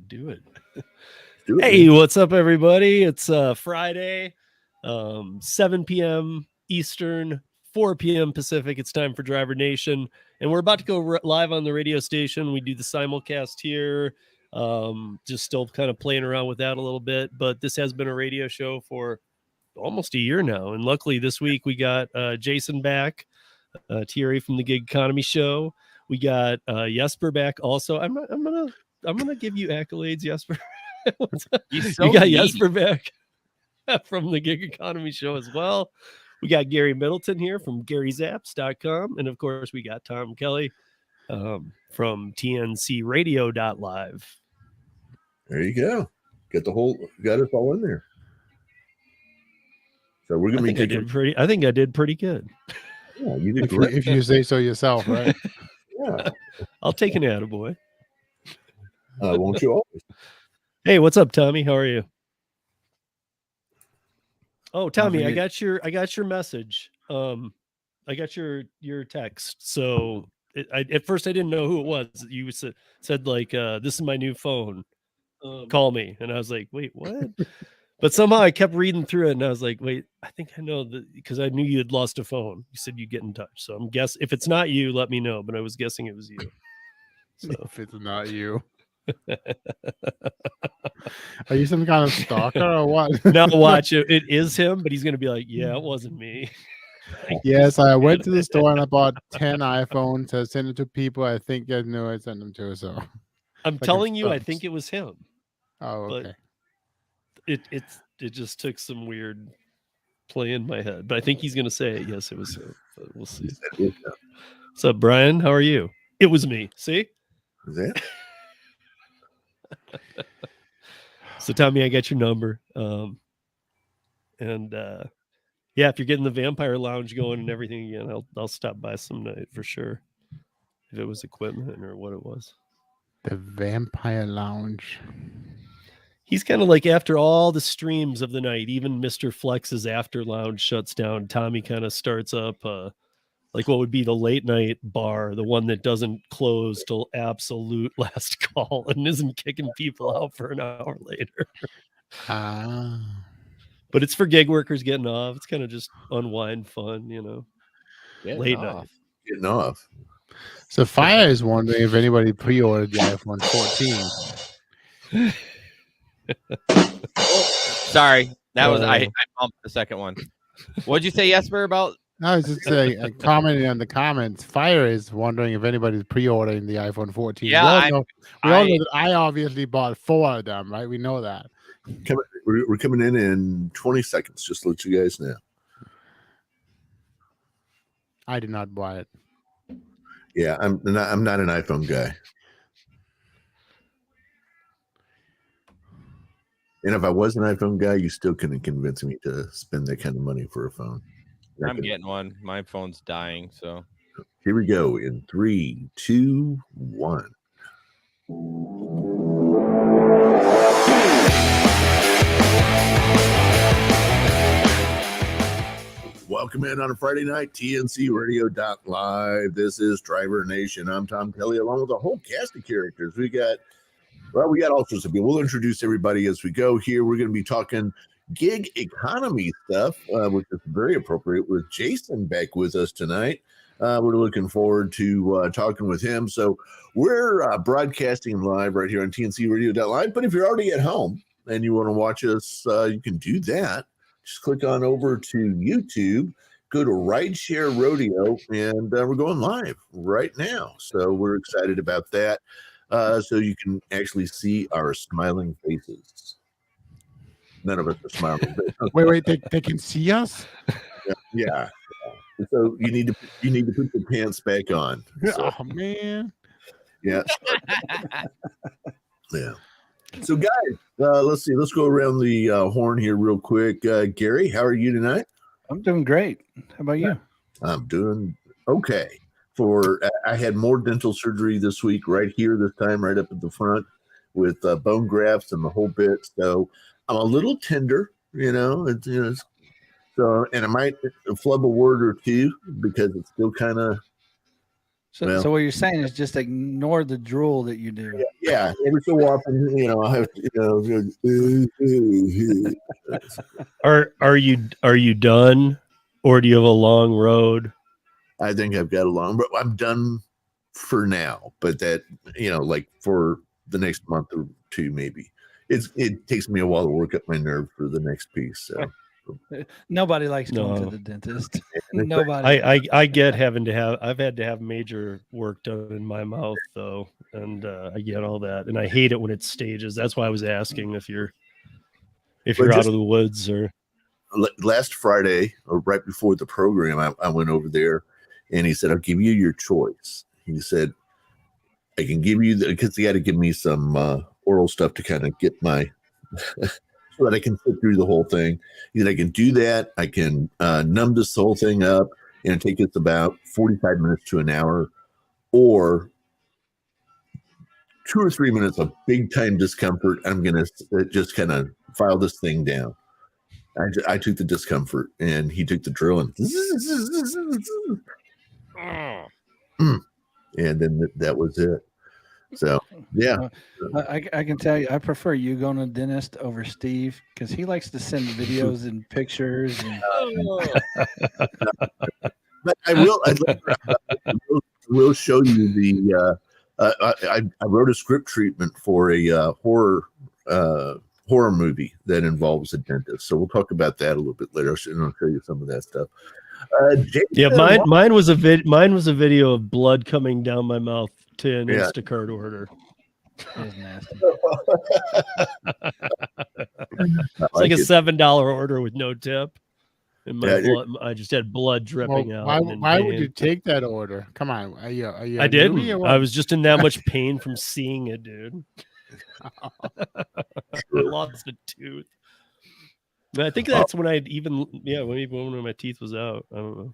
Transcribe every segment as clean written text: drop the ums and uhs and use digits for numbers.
Do it. Hey, what's up, everybody? It's Friday, 7 p.m. Eastern, 4 p.m. Pacific. It's time for Driver Nation, and we're about to go live on the radio station. We do the simulcast here, just still kind of playing around with that a little bit, but this has been a radio show for almost a year now, and luckily this week we got Jason back, Thierry from the Gig Economy Show. We got Jesper back also. I'm gonna give you accolades, Jesper. You got needy. Jesper back from the Gig Economy Show as well. We got Gary Middleton here from GaryZaps.com, and of course we got Tom Kelly from TNCradio.live. There you go. Got us all in there. So we're gonna be taking. I think I did pretty good. Yeah, you did great. If you say so yourself, right? Yeah, I'll take an attaboy. Won't you always? Hey, what's up, Tommy? How are you? Oh, Tommy, I got your message. I got your text. So at first I didn't know who it was. You said like, this is my new phone. Call me. And I was like, wait, what? But somehow I kept reading through it and I was like, wait, I think I know that, because I knew you had lost a phone. You said you'd get in touch. So I'm guessing if it's not you, let me know. But I was guessing it was you. So if it's not you. Are you some kind of stalker or what? Now watch it. It is him, but he's going to be like, yeah, it wasn't me. Yes, I went to the store and I bought 10 iPhones. I sent it to people I think I knew I sent them to. So I'm telling you, I think it was him. Oh, okay. But it just took some weird play in my head. But I think he's going to say it. Yes, it was him. But we'll see. What's up, Brian? How are you? It was me. See? Is that? So Tommy, I got your number. Yeah, if you're getting the Vampire Lounge going and everything again, I'll stop by some night for sure. If it was equipment or what it was. The Vampire Lounge. He's kind of like, after all the streams of the night, even Mr. Flex's After Lounge shuts down, Tommy kind of starts up like what would be the late night bar, the one that doesn't close till absolute last call and isn't kicking people out for an hour later. But it's for gig workers getting off. It's kind of just unwind fun, you know. Late night. Getting off. So Fire is wondering if anybody pre-ordered the iPhone 14. Sorry, that was I bumped the second one. What'd you say, Jesper, about? I was just saying, commenting on the comments. Fire is wondering if anybody's pre-ordering the iPhone 14. Yeah, we all know that I obviously bought 4 of them, right? We know that. We're coming in 20 seconds. Just to let you guys know. I did not buy it. Yeah, I'm not an iPhone guy. And if I was an iPhone guy, you still couldn't convince me to spend that kind of money for a phone. I'm getting one. My phone's dying. So here we go in 3, 2, 1. Welcome in on a Friday night, TNCradio.live. This is Driver Nation. I'm Tom Kelly, along with a whole cast of characters. We got all sorts of people. We'll introduce everybody as we go here. We're going to be talking gig economy stuff, which is very appropriate, with Jason back with us tonight. We're looking forward to talking with him. So we're broadcasting live right here on TNCradio.live. But if you're already at home and you want to watch us, you can do that. Just click on over to YouTube, go to Rideshare Rodeo, and we're going live right now. So we're excited about that. So you can actually see our smiling faces. None of us are smiling. Wait, they can see us? Yeah. So you need to put the pants back on. So, oh man. Yeah. Yeah. So guys, let's see. Let's go around the horn here real quick. Gary, how are you tonight? I'm doing great. How about you? I'm doing okay. I had more dental surgery this week, right here this time, right up at the front, with bone grafts and the whole bit. So I'm a little tender, you know. So, and I might flub a word or two because it's still kind of So what you're saying is just ignore the drool that you do. Yeah, every so often, I have to, Are you done, or do you have a long road? I think I've got a long, but I'm done for now. But that, like for the next month or two, maybe it takes me a while to work up my nerve for the next piece. So Nobody likes going to No. the dentist. Nobody. I get I've had to have major work done in my mouth though, and I get all that, and I hate it when it stages. That's why I was asking if you're out of the woods or. Last Friday, or right before the program, I went over there, and he said, "I'll give you your choice." He said, "I can give you because you got to give me some oral stuff to kind of get my." So that I can sit through the whole thing. He said, I can do that. I can numb this whole thing up, and take us about 45 minutes to an hour, or 2 or 3 minutes of big time discomfort. I'm going to just kind of file this thing down. I took the discomfort, and he took the drill, and then that was it. So, yeah. I can tell you, I prefer you going to the dentist over Steve because he likes to send videos and pictures. And... But I will show you the. I wrote a script treatment for a horror movie that involves a dentist. So we'll talk about that a little bit later, and I'll show you some of that stuff. Yeah, mine was a video of blood coming down my mouth to an Instacart order. It's nasty. It's like a $7 order with no tip. And my blood, I just had blood dripping out. Why would you take that order? Come on, are you I didn't. I was just in that much pain from seeing it, dude. I lost a tooth. I think that's when when my teeth was out. I don't know.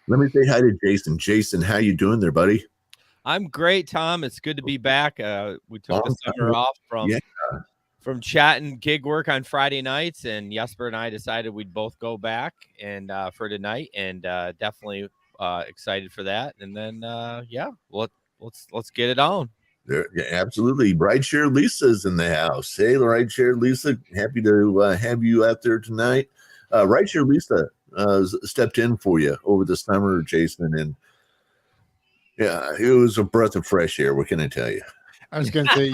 Let me say hi to Jason. Jason, how you doing there, buddy? I'm great, Tom. It's good to be back. We took the summer off from chatting gig work on Friday nights, and Jesper and I decided we'd both go back and for tonight, and definitely excited for that. And then let's get it on. Yeah, absolutely. Rideshare Lisa's in the house. Hey, Rideshare Lisa, happy to have you out there tonight. Rideshare Lisa stepped in for you over the summer, Jason, and yeah, it was a breath of fresh air. What can I tell you? I was going to say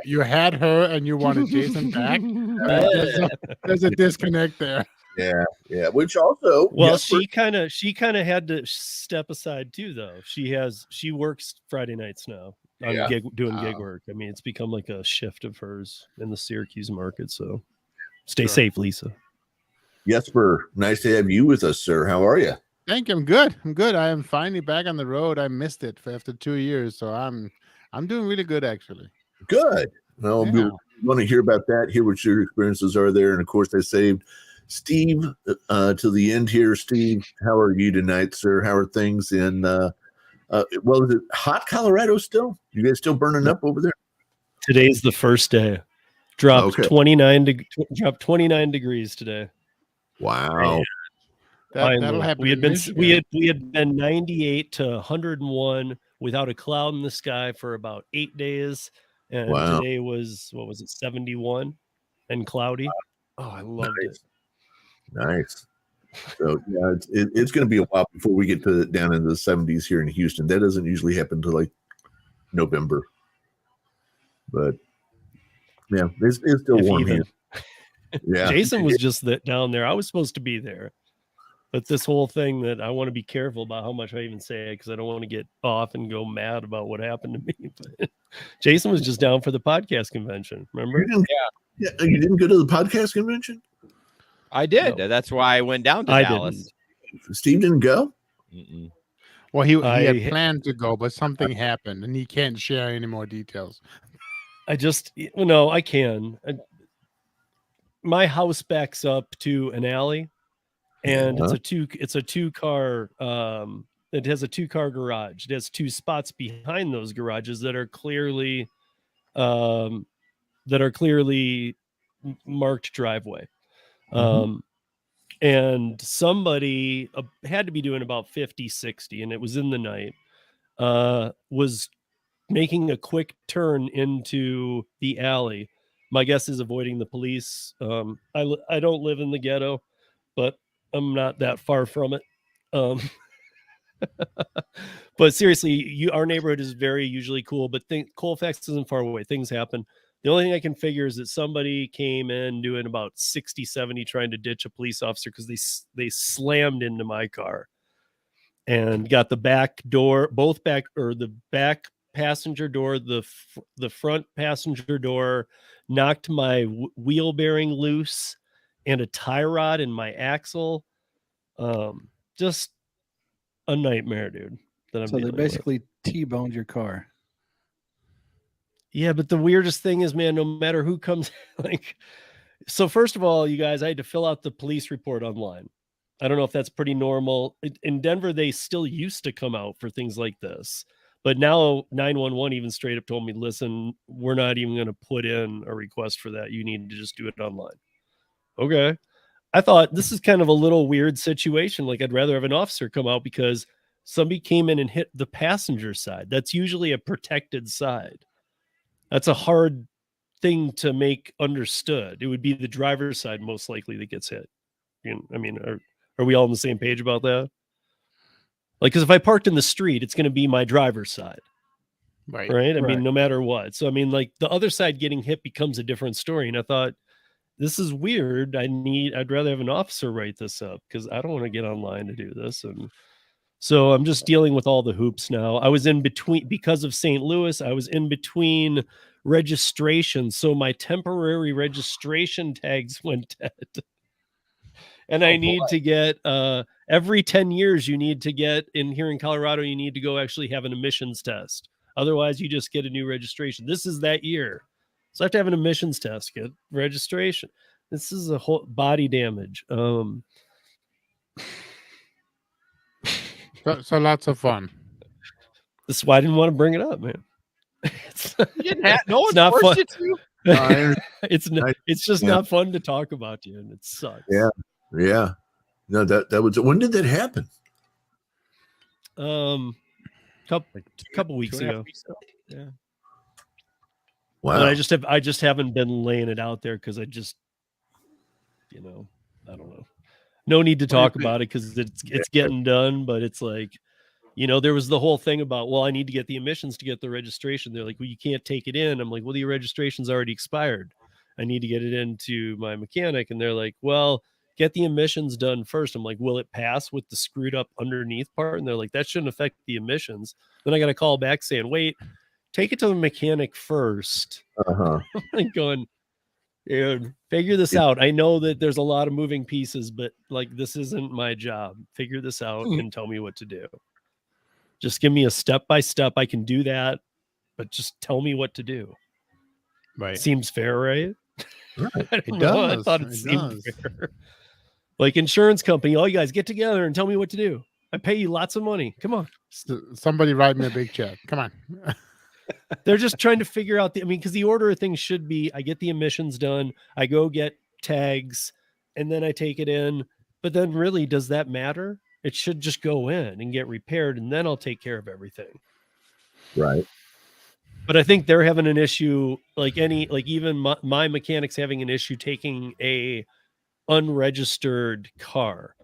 you had her and you wanted Jason back. There's a disconnect there. Yeah. Which also, she kind of had to step aside too, though. She works Friday nights now. Doing gig work. I mean, it's become like a shift of hers in the Syracuse market. So stay safe, Lisa. Jesper, nice to have you with us, sir. How are you? Thank you. I'm good. I am finally back on the road. I missed it after 2 years, so I'm doing really good, actually. Good. Well, we want to hear about that, hear what your experiences are there. And of course, I saved Steve to the end here. Steve, how are you tonight, sir? How are things in is it hot Colorado still? You guys still burning up over there? Today's the first day. Dropped 29 degrees today. Wow. That'll happen. We had been 98 to 101 without a cloud in the sky for about 8 days, and today was 71 and cloudy. Oh, I loved it. Nice. So yeah, it's going to be a while before we get down into the 70s here in Houston. That doesn't usually happen till like November, but yeah, it's still warm here. Yeah, Jason was just down there. I was supposed to be there, but this whole thing that I want to be careful about how much I even say because I don't want to get off and go mad about what happened to me. But Jason was just down for the podcast convention. Remember? You didn't go to the podcast convention? I did. No. That's why I went down to Dallas. Didn't. Steve didn't go? Mm-mm. Well, he had planned to go, but something happened, and he can't share any more details. I can. My house backs up to an alley, and it's a two car. It has a 2-car garage. It has 2 spots behind those garages that are clearly marked driveway. And somebody had to be doing about 50, 60, and it was in the night. was making a quick turn into the alley. My guess is avoiding the police. I don't live in the ghetto, but I'm not that far from it. But seriously, our neighborhood is very usually cool, but Colfax isn't far away. Things happen. The only thing I can figure is that somebody came in doing about 60, 70 trying to ditch a police officer because they slammed into my car and got the back door, the back passenger door, the front passenger door, knocked my wheel bearing loose and a tie rod in my axle. Just a nightmare, dude. So they basically T-boned your car. Yeah, but the weirdest thing is, man, no matter who comes, so first of all, you guys, I had to fill out the police report online. I don't know if that's pretty normal. In Denver, they still used to come out for things like this. But now 911 even straight up told me, listen, we're not even going to put in a request for that. You need to just do it online. Okay. I thought this is kind of a little weird situation. Like, I'd rather have an officer come out because somebody came in and hit the passenger side. That's usually a protected side. That's a hard thing to make understood. It would be the driver's side most likely that gets hit. I mean, are we all on the same page about that? Like, because if I parked in the street, it's going to be my driver's side. Right. I mean, no matter what. So, I mean, like, the other side getting hit becomes a different story. And I thought, this is weird. I'd rather have an officer write this up because I don't want to get online to do this. And so I'm just dealing with all the hoops now. I was in between, because of St. Louis, I was in between registration. So my temporary registration tags went dead. And I need to get, every 10 years, you need to get, here in Colorado, you need to go actually have an emissions test. Otherwise, you just get a new registration. This is that year. So I have to have an emissions test, get registration. This is a whole body damage. So lots of fun. This is why I didn't want to bring it up, man. No one forced you to. It's just not fun to talk about, you, and it sucks. Yeah. No, that was, when did that happen? Couple weeks ago. Yeah. Wow. But I just haven't been laying it out there because I just, I don't know. No need to talk about it because it's getting done, but it's like, there was the whole thing about, well, I need to get the emissions to get the registration. They're like, well, you can't take it in. I'm like, well, your registration's already expired. I need to get it into my mechanic. And they're like, well, get the emissions done first. I'm like, will it pass with the screwed up underneath part? And they're like, that shouldn't affect the emissions. Then I got a call back saying, wait, take it to the mechanic first. I'm like going, dude, figure this out. I know that there's a lot of moving pieces, but like, this isn't my job. Figure this out and tell me what to do. Just give me a step-by-step. I can do that, but just tell me what to do. Right. Seems fair, right? It does. I thought it seemed fair. Like, insurance company, all you guys get together and tell me what to do. I pay you lots of money. Come on. Somebody write me a big check. Come on. They're just trying to figure out because the order of things should be, I get the emissions done, I go get tags, and then I take it in. But then really, does that matter? It should just go in and get repaired, and then I'll take care of everything. Right. But I think they're having an issue, even my mechanic's having an issue taking a unregistered car.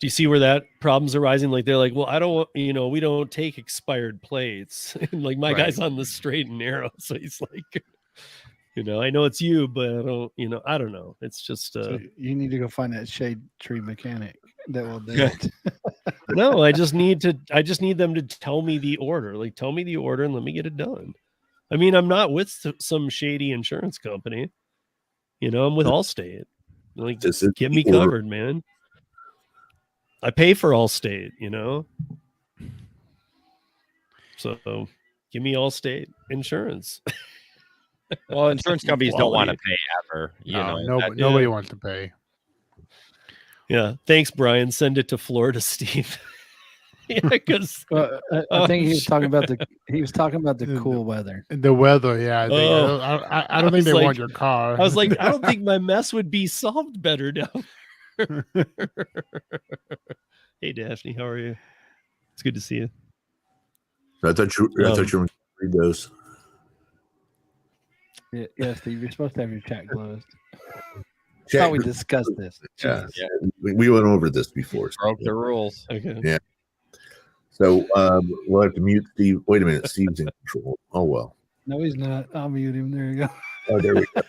Do you see where that problem's arising? Like, they're like, well, I don't, we don't take expired plates. And like, my guy's on the straight and narrow. So he's like, I know it's you, but I don't know. It's just, so you need to go find that shade tree mechanic that will do it. No, I just need them to tell me the order. Like, tell me the order and let me get it done. I mean, I'm not with some shady insurance company. I'm with Allstate. Like, get me covered, man. I pay for Allstate, So give me Allstate insurance. Well, insurance companies don't want to pay ever. Nobody wants to pay. Yeah. Thanks, Brian. Send it to Florida, Steve. Because I think he was talking about the cool weather. The weather, yeah. I don't think they want your car. I was like, I don't think my mess would be solved better down. Hey, Daphne, how are you? It's good to see you. I thought you were going to read those. Yeah, Steve, you're supposed to have your chat closed. Chat- Thought we discussed this. Yeah. Jeez. Yeah. We went over this before. Broke the rules. Okay. Yeah. So we'll have to mute Steve. Wait a minute. Steve's in control. Oh, well. No, he's not. I'll mute him. There you go. Oh, there we go.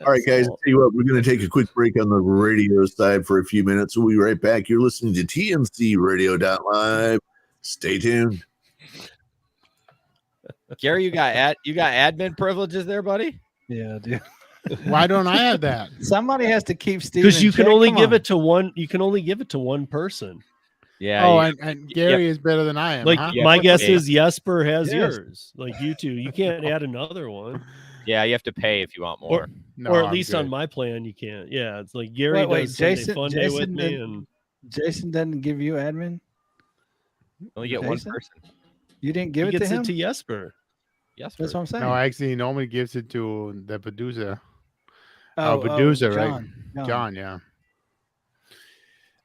All right, guys. I'll tell you what, we're going to take a quick break on the radio side for a few minutes. We'll be right back. You're listening to TNCradio.live. Stay tuned. Gary, you got admin privileges there, buddy? Yeah, dude. Why don't I have that? Somebody has to keep Steve. Because you can only Come give on. it to one. You can only give it to one person. Yeah. Oh, you- and Gary is better than I am. Like huh? Yeah, my put guess the- is Jesper has Yes. yours. Like you two, you can't add another one, yeah, you have to pay if you want more. No, or at I'm least on good. my plan you can't. Yeah, it's like Gary Wait, does Sunday Jason- Fun Day with Jason me, did- and Jason didn't give you admin. Only get one Jason? person. You didn't give he it to gets him. it to Jesper. Yes. That's what I'm saying. No, actually, he normally gives it to the producer. Oh, producer, right? John. John, yeah.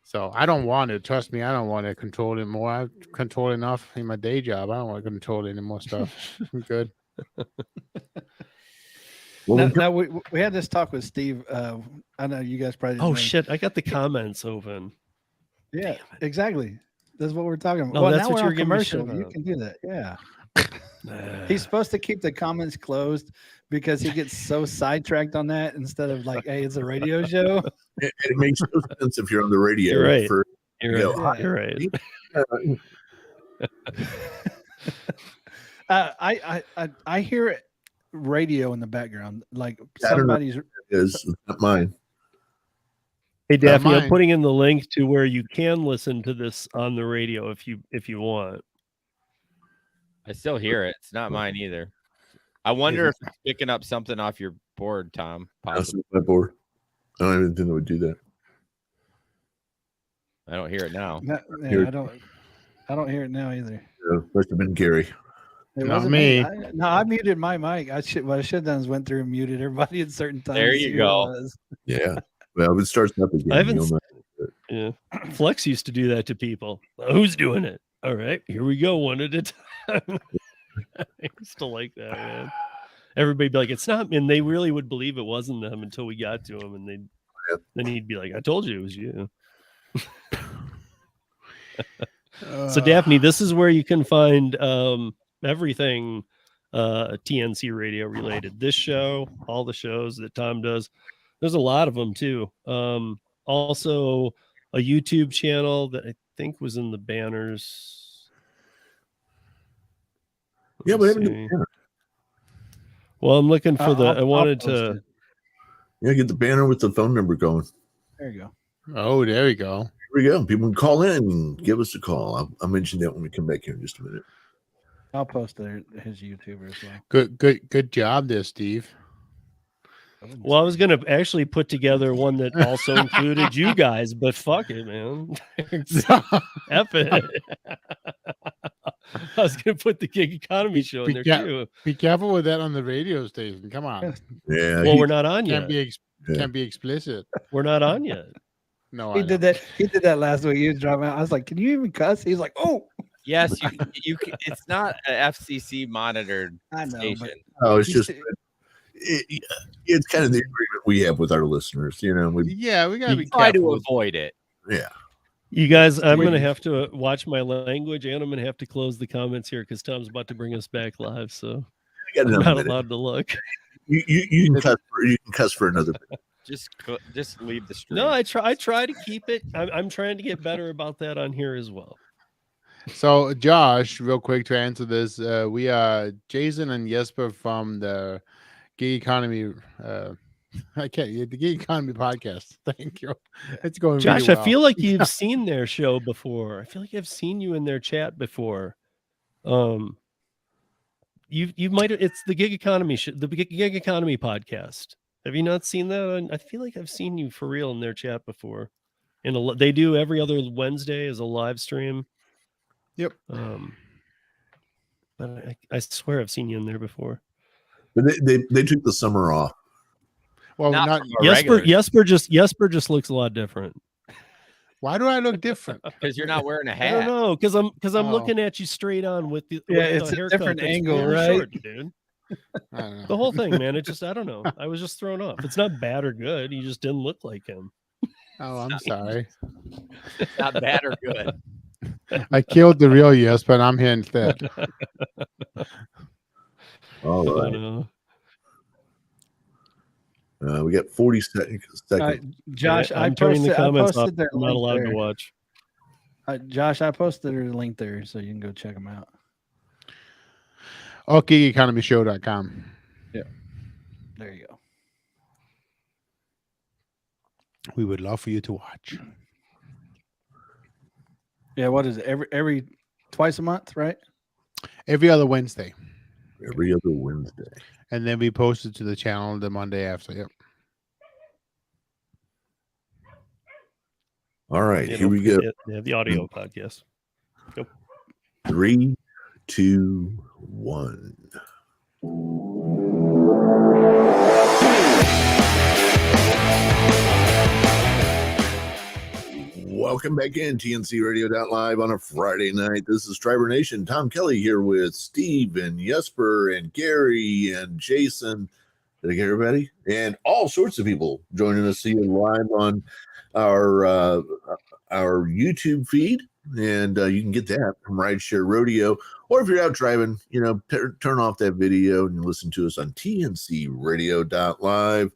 So I don't want to. Trust me, I don't want to control it more. I control enough in my day job. I don't want to control any more stuff. I'm good. Well, Now we had this talk with Steve. I know you guys probably. didn't Oh know. shit! I got the comments open. Yeah, exactly. That's what we're talking about. Oh, well, that's now what we're you were on giving me commercial. shit You about. can do that. Yeah. He's supposed to keep the comments closed because he gets so sidetracked on that instead of like, hey, it's a radio show. it makes no sense if you're on the radio. You're right. For, You're Yeah. right. You're right. I hear radio in the background, like I don't know. somebody's. It's not mine. Hey Daphne, I'm mine. putting in the link to where you can listen to this on the radio if you want. I still hear it. It's not mine either. I wonder if it's picking up something off your board, Tom. That's Possibly. my board. I don't even think it would do that. I don't hear it now. Yeah, I don't hear it now either. Yeah, must have been Gary. It Not wasn't me. I muted my mic. What I should have done is went through and muted everybody at certain times. There to you see who go. it was. Yeah. Well, if it starts up again, I haven't you'll know. Yeah. Flex used to do that to people. Who's doing it? All right, here we go, one at a time. I used to like that, man. Everybody'd be like, it's not, and they really would believe it wasn't them until we got to him, and then he'd be like, I told you it was you. So Daphne, this is where you can find everything TNC radio related. This show, all the shows that Tom does. There's a lot of them too. Also a YouTube channel that I think was in the banners. Yeah, Let's but see. Well, I'm looking for I wanted post to. it. Yeah, get the banner with the phone number going. There you go. Oh, there we go. Here we go. People can call in and give us a call. I'll mention that when we come back here in just a minute. I'll post his YouTuber as well. Good job there, Steve. Well, I was gonna actually put together one that also included you guys, but fuck it, man. F it. I was gonna put the gig economy show in there too. Be careful with that on the radio station. Come on. Yeah. Well, we're not on Can't yet. can't be explicit. We're not on yet. No, He did that. He did that last week. He was driving out. I was like, "Can you even cuss?" He's like, "Oh, Yes, you can, it's not an FCC monitored I know." station. But Oh, it's he's- just it's kind of the agreement we have with our listeners. You know, we Yeah, we gotta be Try to careful. avoid it. yeah. You guys, I'm Wait. gonna have to watch my language, and I'm gonna have to close the comments here because Tom's about to bring us back live, so I got I'm another not minute. allowed to look. You can cuss for another minute. Just leave the stream. No, I try to keep it. I'm trying to get better about that on here as well. So, Josh, real quick to answer this, we are Jason and Jesper from the Gig Economy. The Gig Economy podcast. Thank you. It's going. Josh, really well. I feel like you've seen their show before. I feel like I've seen you in their chat before. You might. It's the Gig Economy the Gig Economy podcast. Have you not seen that? I feel like I've seen you for real in their chat before. They do every other Wednesday as a live stream. Yep. But I swear I've seen you in there before. But they took the summer off. Well, Not not from a regular- Jesper just looks a lot different. Why do I look different? Because you're not wearing a I hat. don't know, because I'm Oh. looking at you straight on with the it's a haircut different that's angle, really right? short, dude. I don't know. The whole thing, man. It just I don't know. I was just thrown off. It's not bad or good. You just didn't look like him. Oh, I'm sorry. Not bad or good. I killed the real Jesper, and I'm here instead. All I right. don't We got 40 seconds. Josh, Okay, I I'm turning the posted, I comments off. posted their I'm not link allowed there. to watch. Josh, I posted their link there, so you can go check them out. GigEconomyShow.com. There you go. We would love for you to watch. Yeah, what is it? Every twice a month, right? Every other Wednesday. Every other Wednesday. And then we post it to the channel the Monday after. Yep. All right, Yeah, here we go. Yeah, the audio podcast. 3, 2, 1. Welcome back in TNCradio.live on a Friday night. This is DRiVER Nation. Tom Kelly here with Steve and Jesper and Gary and Jason. Did I get everybody? And all sorts of people joining us here live on our YouTube feed. And you can get that from Rideshare Rodeo. Or if you're out driving, turn off that video and listen to us on TNCradio.live.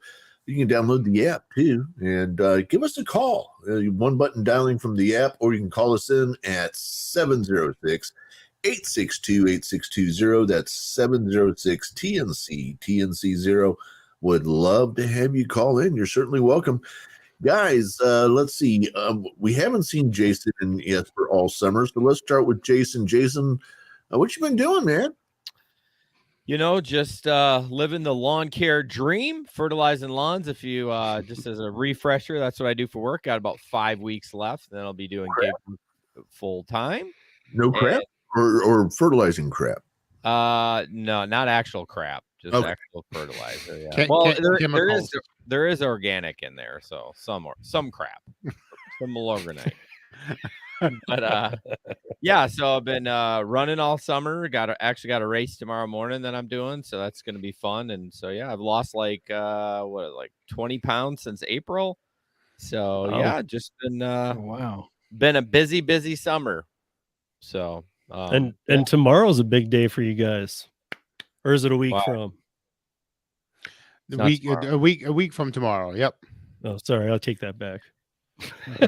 You can download the app too and give us a call. One button dialing from the app, or you can call us in at 706-862-8620. That's 706-TNC0. Would love to have you call in. You're certainly welcome. Guys, let's see. We haven't seen Jason and Jesper all summer, so let's start with Jason. Jason, what you been doing, man? Just living the lawn care dream, fertilizing lawns. If you just as a refresher, that's what I do for work. Got about 5 weeks left. Then I'll be doing gig full time. No crap or fertilizing crap? No, not actual crap, just actual fertilizer. Yeah. There is organic in there, so some crap, some organic. But yeah, so I've been running all summer. Got a race tomorrow morning that I'm doing, so that's going to be fun. And so yeah, I've lost like 20 pounds since April. So yeah, just been been a busy summer. So and tomorrow's a big day for you guys, or is it a week from? A week from tomorrow. Yep. Oh, sorry, I'll take that back.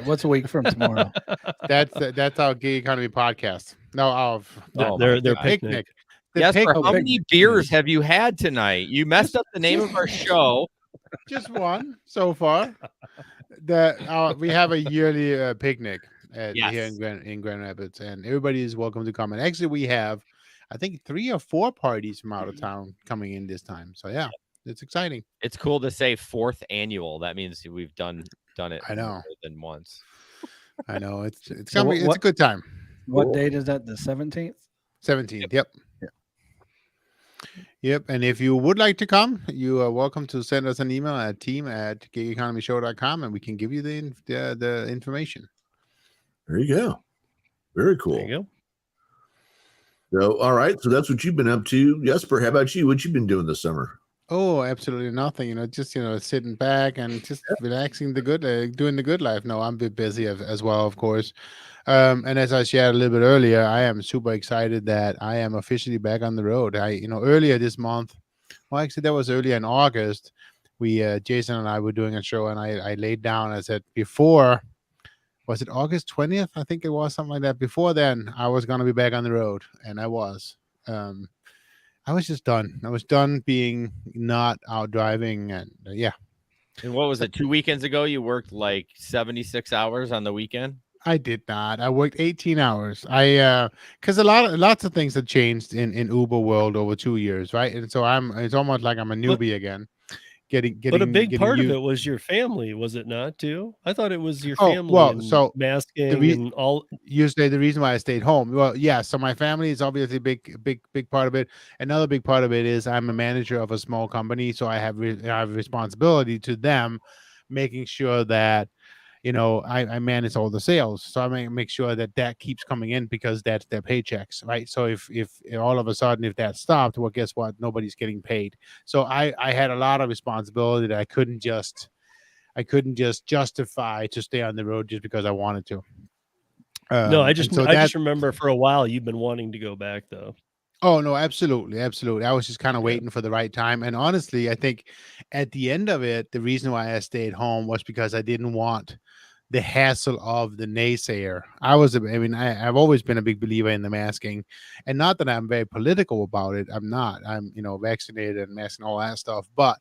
What's a week from tomorrow? That's our gig economy podcast. No, their picnic. Yes, how many beers have you had tonight? You messed up the name of our show. Just one so far. We have a yearly picnic here in Grand Rapids, and everybody is welcome to come. And actually, we have, I think, 3 or 4 parties from out of town coming in this time. So yeah, it's exciting. It's cool to say 4th annual. That means we've done it. I know more than once. I know it's gonna be, it's a good time. What date is that? The 17th. 17th. Yep. Yep. And if you would like to come, you are welcome to send us an email at team@gigeconomyshow.com, and we can give you the information. There you go. Very cool. There you go. So, all right. So that's what you've been up to. Jesper, how about you? What you been doing this summer? Oh, absolutely nothing. Just sitting back and just relaxing, doing the good life. No, I'm a bit busy as well, of course. And as I shared a little bit earlier, I am super excited that I am officially back on the road. Earlier this month, well, actually that was earlier in August. We, Jason and I were doing a show, and I laid down. I said before, was it August 20th? I think it was something like that. Before then, I was going to be back on the road, and I was. I was just done. I was done being not out driving, and yeah. And what was it? 2 weekends ago, you worked like 76 hours on the weekend? I did not. I worked 18 hours. Because lots of things have changed in Uber world over 2 years, right? And so it's almost like I'm a newbie again. But a big part of it was your family, was it not, too? I thought it was your family. Well, so masking and all. Usually the reason why I stayed home. Well, yeah. So my family is obviously a big part of it. Another big part of it is I'm a manager of a small company, so I have responsibility to them, making sure that I manage all the sales, so I make sure that keeps coming in because that's their paychecks, right? So if all of a sudden if that stopped, well, guess what? Nobody's getting paid. So I had a lot of responsibility that I couldn't just justify to stay on the road just because I wanted to. No, I just remember for a while you've been wanting to go back though. Oh no, absolutely. I was just kind of waiting for the right time. And honestly, I think at the end of it, the reason why I stayed home was because I didn't want the hassle of the naysayer. I've always been a big believer in the masking, and not that I'm very political about it. I'm not. I'm, vaccinated and masking, all that stuff. But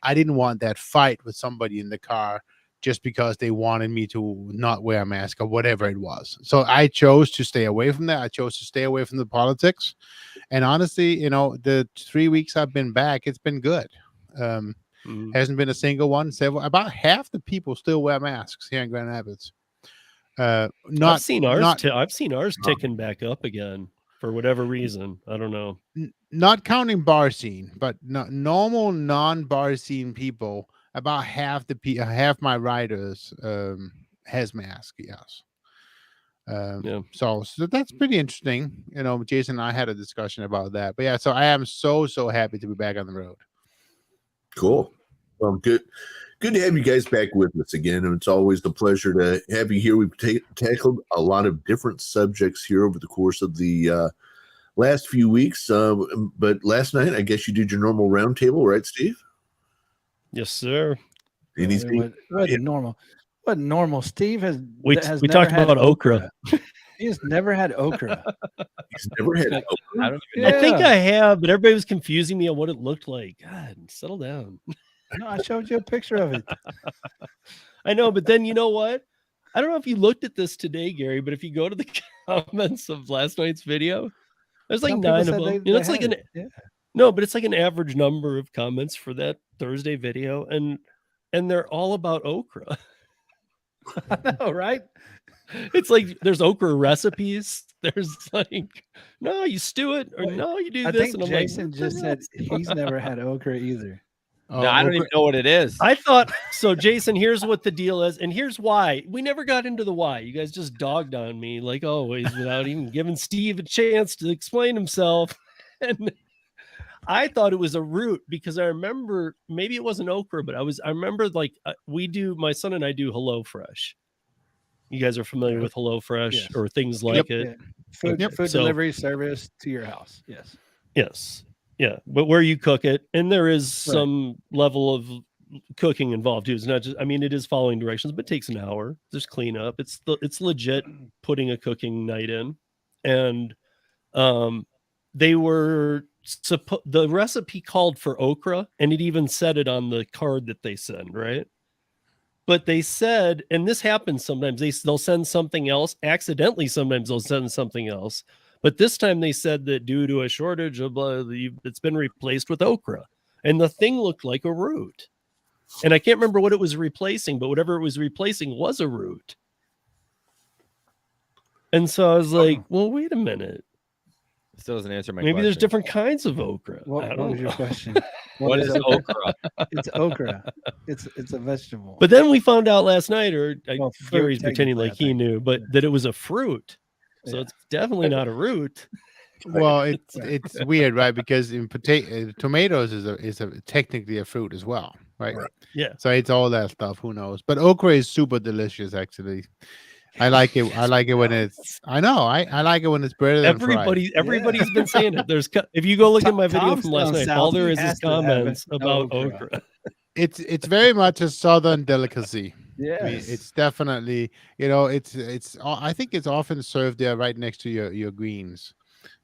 I didn't want that fight with somebody in the car just because they wanted me to not wear a mask or whatever it was. So I chose to stay away from that. I chose to stay away from the politics. And honestly, the 3 weeks I've been back, it's been good. Hasn't been a single one. About half the people still wear masks here in Grand Rapids. I've seen ours ticking back up again for whatever reason. I don't know. Not counting bar scene, but normal non-bar scene people. About half my riders has mask. Yes. So that's pretty interesting. Jason and I had a discussion about that. But yeah, so I am so happy to be back on the road. Cool. Well, good to have you guys back with us again. And it's always a pleasure to have you here. We've tackled a lot of different subjects here over the course of the last few weeks. But last night, I guess you did your normal roundtable, right, Steve? Yes, sir. What normal? Steve has. We talked about okra. He's never had okra. He's never had okra. I don't even know. I think I have, but everybody was confusing me on what it looked like. God, settle down. No, I showed you a picture of it. I know, but then you know what? I don't know if you looked at this today, Gary, but if you go to the comments of last night's video, there's like 9 of them. It's like no, but it's like an average number of comments for that Thursday video, and they're all about okra. I know, right? It's like there's okra recipes. There's like, no, you stew it, or no, you do this. I think Jason just said he's never had okra either. No, I don't even know what it is. I thought so. Jason, here's what the deal is, and here's why. We never got into the why. You guys just dogged on me like always without even giving Steve a chance to explain himself. And I thought it was a root because I remember, maybe it wasn't okra, but I remember like my son and I do HelloFresh. You guys are familiar with HelloFresh or things like it. Yeah. Food delivery service to your house. Yes. Yes. Yeah. But where you cook it, and there is some level of cooking involved too. It's not just, it is following directions, but it takes an hour. There's cleanup. It's legit putting a cooking night in. And they were the recipe called for okra, and it even said it on the card that they send, right? But they said, and this happens sometimes, they'll send something else accidentally. Sometimes they'll send something else, but this time they said that due to a shortage of it's been replaced with okra, and the thing looked like a root. And I can't remember what it was replacing, but whatever it was replacing was a root. And so I was like, well, wait a minute. Still doesn't answer my question. Maybe there's different kinds of okra. What was your question? What is okra? It's okra. It's a vegetable. But then we found out last night, Gary's pretending like he knew, but that it was a fruit. So it's definitely not a root. Well, it's weird, right? Because in tomatoes is technically a fruit as well, right? Yeah. So it's all that stuff. Who knows? But okra is super delicious, actually. I like it. I like it when it's. I know. I like it when it's breaded. Everybody's been saying it. There's. If you go look at my video from last night, all there is comments about okra. It's very much a southern delicacy. Yeah, it's definitely. It's. I think it's often served there right next to your greens.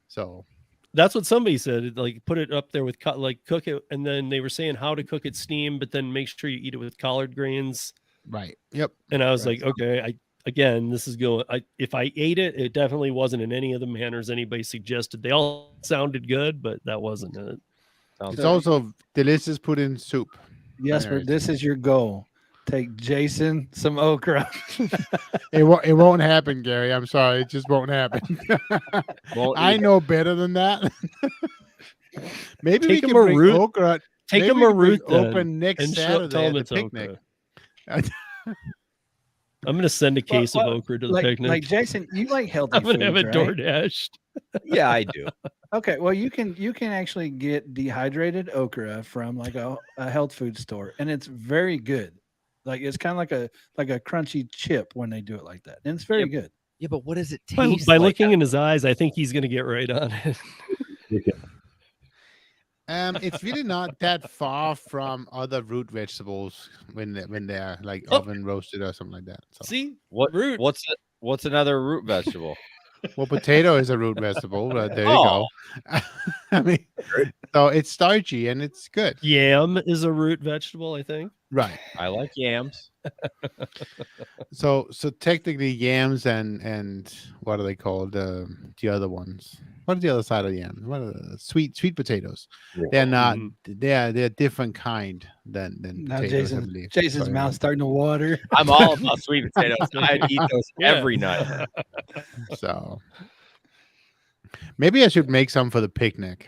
So. That's what somebody said. Like put it up there with cook it, and then they were saying how to cook it steam, but then make sure you eat it with collard greens. Right. Yep. And I was like, okay, Again, this is going. If I ate it, it definitely wasn't in any of the manners anybody suggested. They all sounded good, but that wasn't it. It's also delicious put in soup. Yes, but this is your goal. Take Jason some okra. It won't happen, Gary. I'm sorry, it just won't happen. I know better than that. Maybe we can bring okra. Take him a root open next Saturday at the picnic. I'm gonna send a case of okra to the picnic. Like Jason, you like healthy I'm gonna have foods, it right? DoorDashed. Yeah, I do. Okay, well you can actually get dehydrated okra from like a health food store, and it's very good. Like it's kind of like a crunchy chip when they do it like that, and it's very good. Yeah, but what does it By taste like? looking In his eyes, I think he's gonna get right on it. It's really not that far from other root vegetables when they're like oven roasted or something like that. So. See, root? What's another root vegetable? Well, potato is a root vegetable. There you go. I mean, so it's starchy and it's good. Yam is a root vegetable, I think. Right. I like yams. So technically, yams and what are they called? The other ones. What is the other side of yams? What are the sweet potatoes? Yeah. They're not. They're a different kind than now potatoes. Jason's mouth starting to water. I'm all about sweet potatoes. I'd eat those every night. So maybe I should make some for the picnic.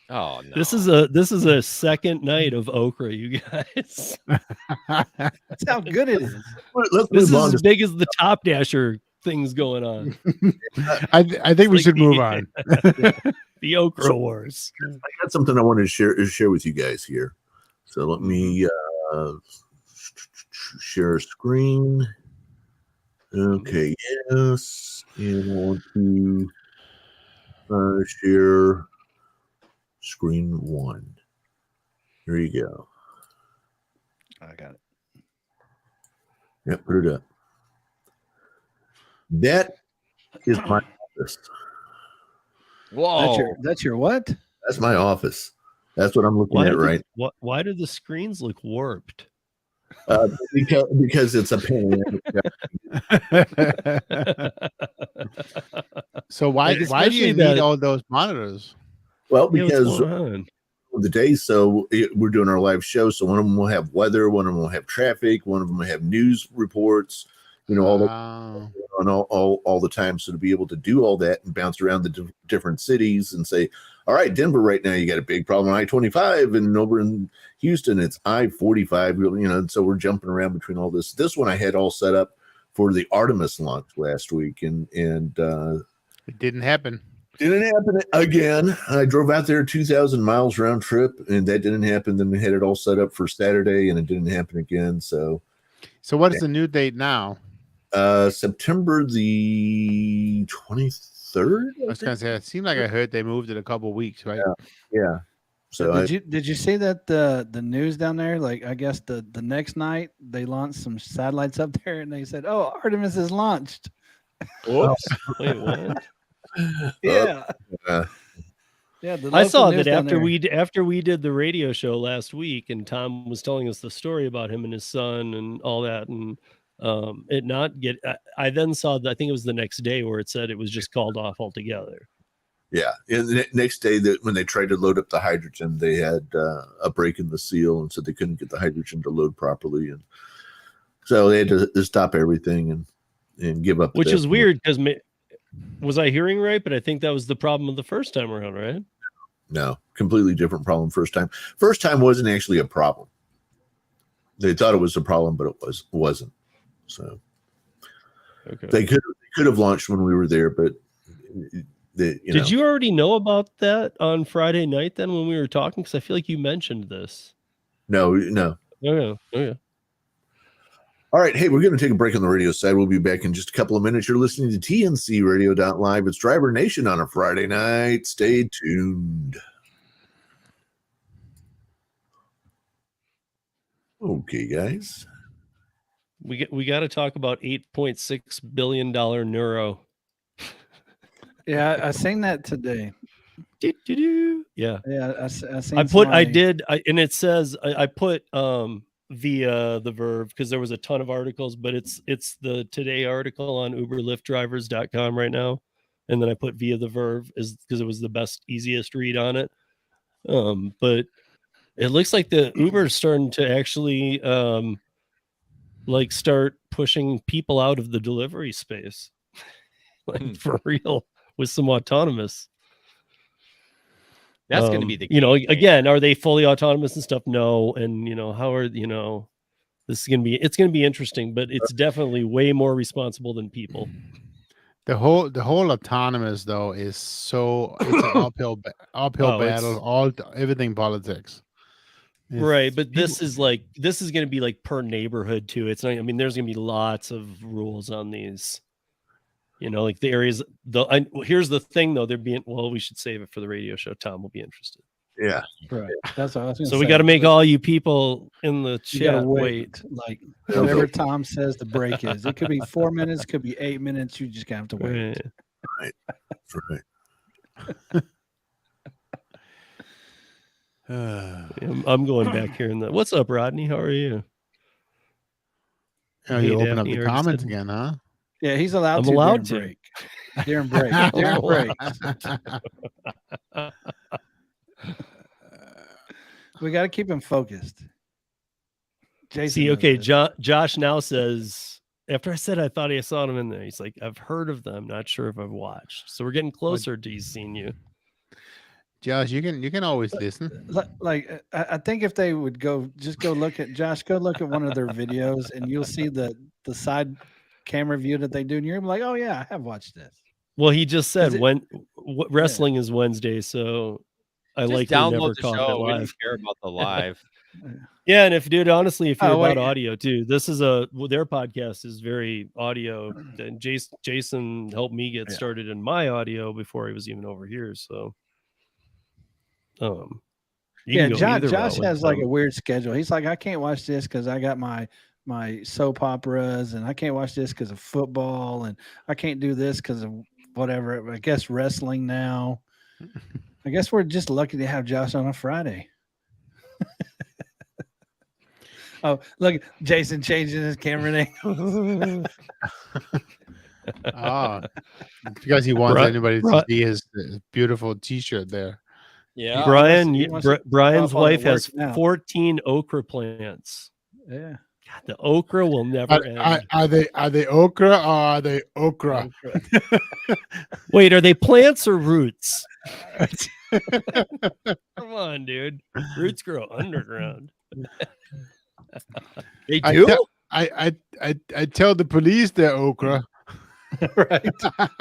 Oh no! This is a second night of okra, you guys. That's how good it is. This is as big as the Top Dasher things going on. I think we should move on. The okra wars. I got something I wanted to share with you guys here. So let me share a screen. Okay, yes, and I want to share screen 1. Here you go. I got it. Yeah, put it up. That is my office. Whoa. That's your what? That's my office. That's what I'm looking at, right? Why do the screens look warped? Because it's a pain. So why do you need all those monitors? Well, because of the day, so we're doing our live show. So one of them will have weather, one of them will have traffic, one of them will have news reports. You know, all the time. So to be able to do all that and bounce around the different cities and say, all right, Denver, right now you got a big problem on I-25, and over in Houston it's I-45. You know, and so we're jumping around between all this. This one I had all set up for the Artemis launch last week, and it didn't happen. Didn't happen again. I drove out there 2,000 miles round trip, and that didn't happen. Then we had it all set up for Saturday, and it didn't happen again. So what is the new date now? September the 23rd. I was gonna say, it seemed like I heard they moved it a couple of weeks, right? Yeah. So did you see that the news down there? Like, I guess the next night they launched some satellites up there, and they said, "Oh, Artemis is launched." Whoops! Wait, what? Yeah. Yeah, I saw that after we did the radio show last week, and Tom was telling us the story about him and his son and all that, and it not get. I then saw that I think it was the next day where it said it was just called off altogether. Yeah, and the next day that when they tried to load up the hydrogen, they had a break in the seal, and so they couldn't get the hydrogen to load properly, and so they had to stop everything and give up. Which is weird because. Was I hearing right? But I think that was the problem of the first time around, right? No, completely different problem first time. First time wasn't actually a problem. They thought it was a problem, but it wasn't. So okay. They could have launched when we were there, but did you already know about that on Friday night then when we were talking? Because I feel like you mentioned this. No. Oh yeah. All right. Hey, we're going to take a break on the radio side. We'll be back in just a couple of minutes. You're listening to TNCradio.live. It's Driver Nation on a Friday night. Stay tuned. Okay, guys. We got to talk about $8.6 billion neuro. Yeah, I seen that today. Yeah. And it says I put via the Verve because there was a ton of articles, but it's the today article on uberlyftdrivers.com right now, and then I put via the Verve is because it was the best, easiest read on it. But it looks like the Uber is starting to actually like start pushing people out of the delivery space, like for real, with some autonomous. That's going to be the again, are they fully autonomous and stuff? No. And how are it's gonna be interesting, but it's definitely way more responsible than people. The whole autonomous though is it's an uphill battle, everything politics. Right, but this is going to be like per neighborhood too. It's not. I mean, there's going to be lots of rules on these. Like the areas. Here's the thing, though. They're being. Well, we should save it for the radio show. Tom will be interested. Yeah, right. That's what I was going to So say. we got to make all you people in the You gotta chat wait. Like whatever Tom says the break is. It could be 4 minutes, could be 8 minutes. You just have to wait. right. That's right. I'm going back here in the. What's up, Rodney? How are you? You Hey, open up Daphne the already comments said- again, huh? Yeah, he's allowed I'm to. allowed during to. break. During break. During break. We got to keep him focused. Jason See, knows okay, this. Josh now says, after I said I thought I saw him in there, he's like, I've heard of them, not sure if I've watched. So we're getting closer to he's seen you. Josh, you can always listen. Like I think if they would go look at one of their videos and you'll see the side camera view that they do, and you're gonna be like, oh yeah, I have watched this. Well, he just said What wrestling is Wednesday, so I Just likely download never the caught show. it We live. don't care about the live. Yeah, and if you're Oh, about audio too, this is their podcast is very audio. And Jason helped me get started in my audio before he was even over here. So, Josh has like a weird schedule. He's like, I can't watch this because I got my soap operas, and I can't watch this because of football, and I can't do this because of whatever. I guess wrestling now. I guess we're just lucky to have Josh on a Friday. Oh, look, Jason changing his camera name. Because he wants anybody to see his beautiful T-shirt there. Yeah, Brian's wife has now. 14 okra plants. Yeah, God, the okra will never end. Are they okra or are they okra? Wait, are they plants or roots? Come on, dude. Roots grow underground. They do? I tell the police they're okra. right.